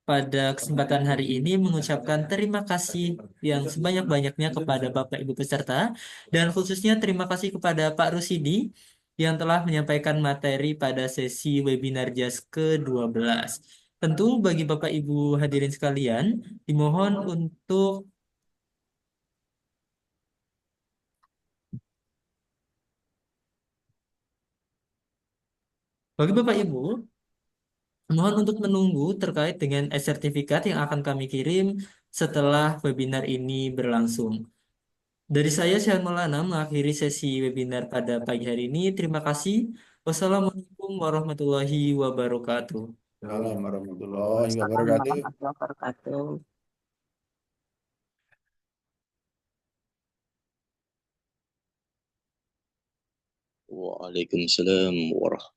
pada kesempatan hari ini mengucapkan terima kasih yang sebanyak-banyaknya kepada Bapak Ibu peserta dan khususnya terima kasih kepada Pak Rusidi yang telah menyampaikan materi pada sesi webinar JAS ke-12. Tentu bagi Bapak Ibu hadirin sekalian, dimohon untuk bagi Bapak Ibu mohon untuk menunggu terkait dengan sertifikat yang akan kami kirim setelah webinar ini berlangsung. Dari saya, Syahan Maulana, mengakhiri sesi webinar pada pagi hari ini. Terima kasih. Wassalamualaikum warahmatullahi wabarakatuh. Assalamualaikum warahmatullahi Waalaikumsalam wabarakatuh. warahmatullahi wabarakatuh. Waalaikumsalam warahmatullahi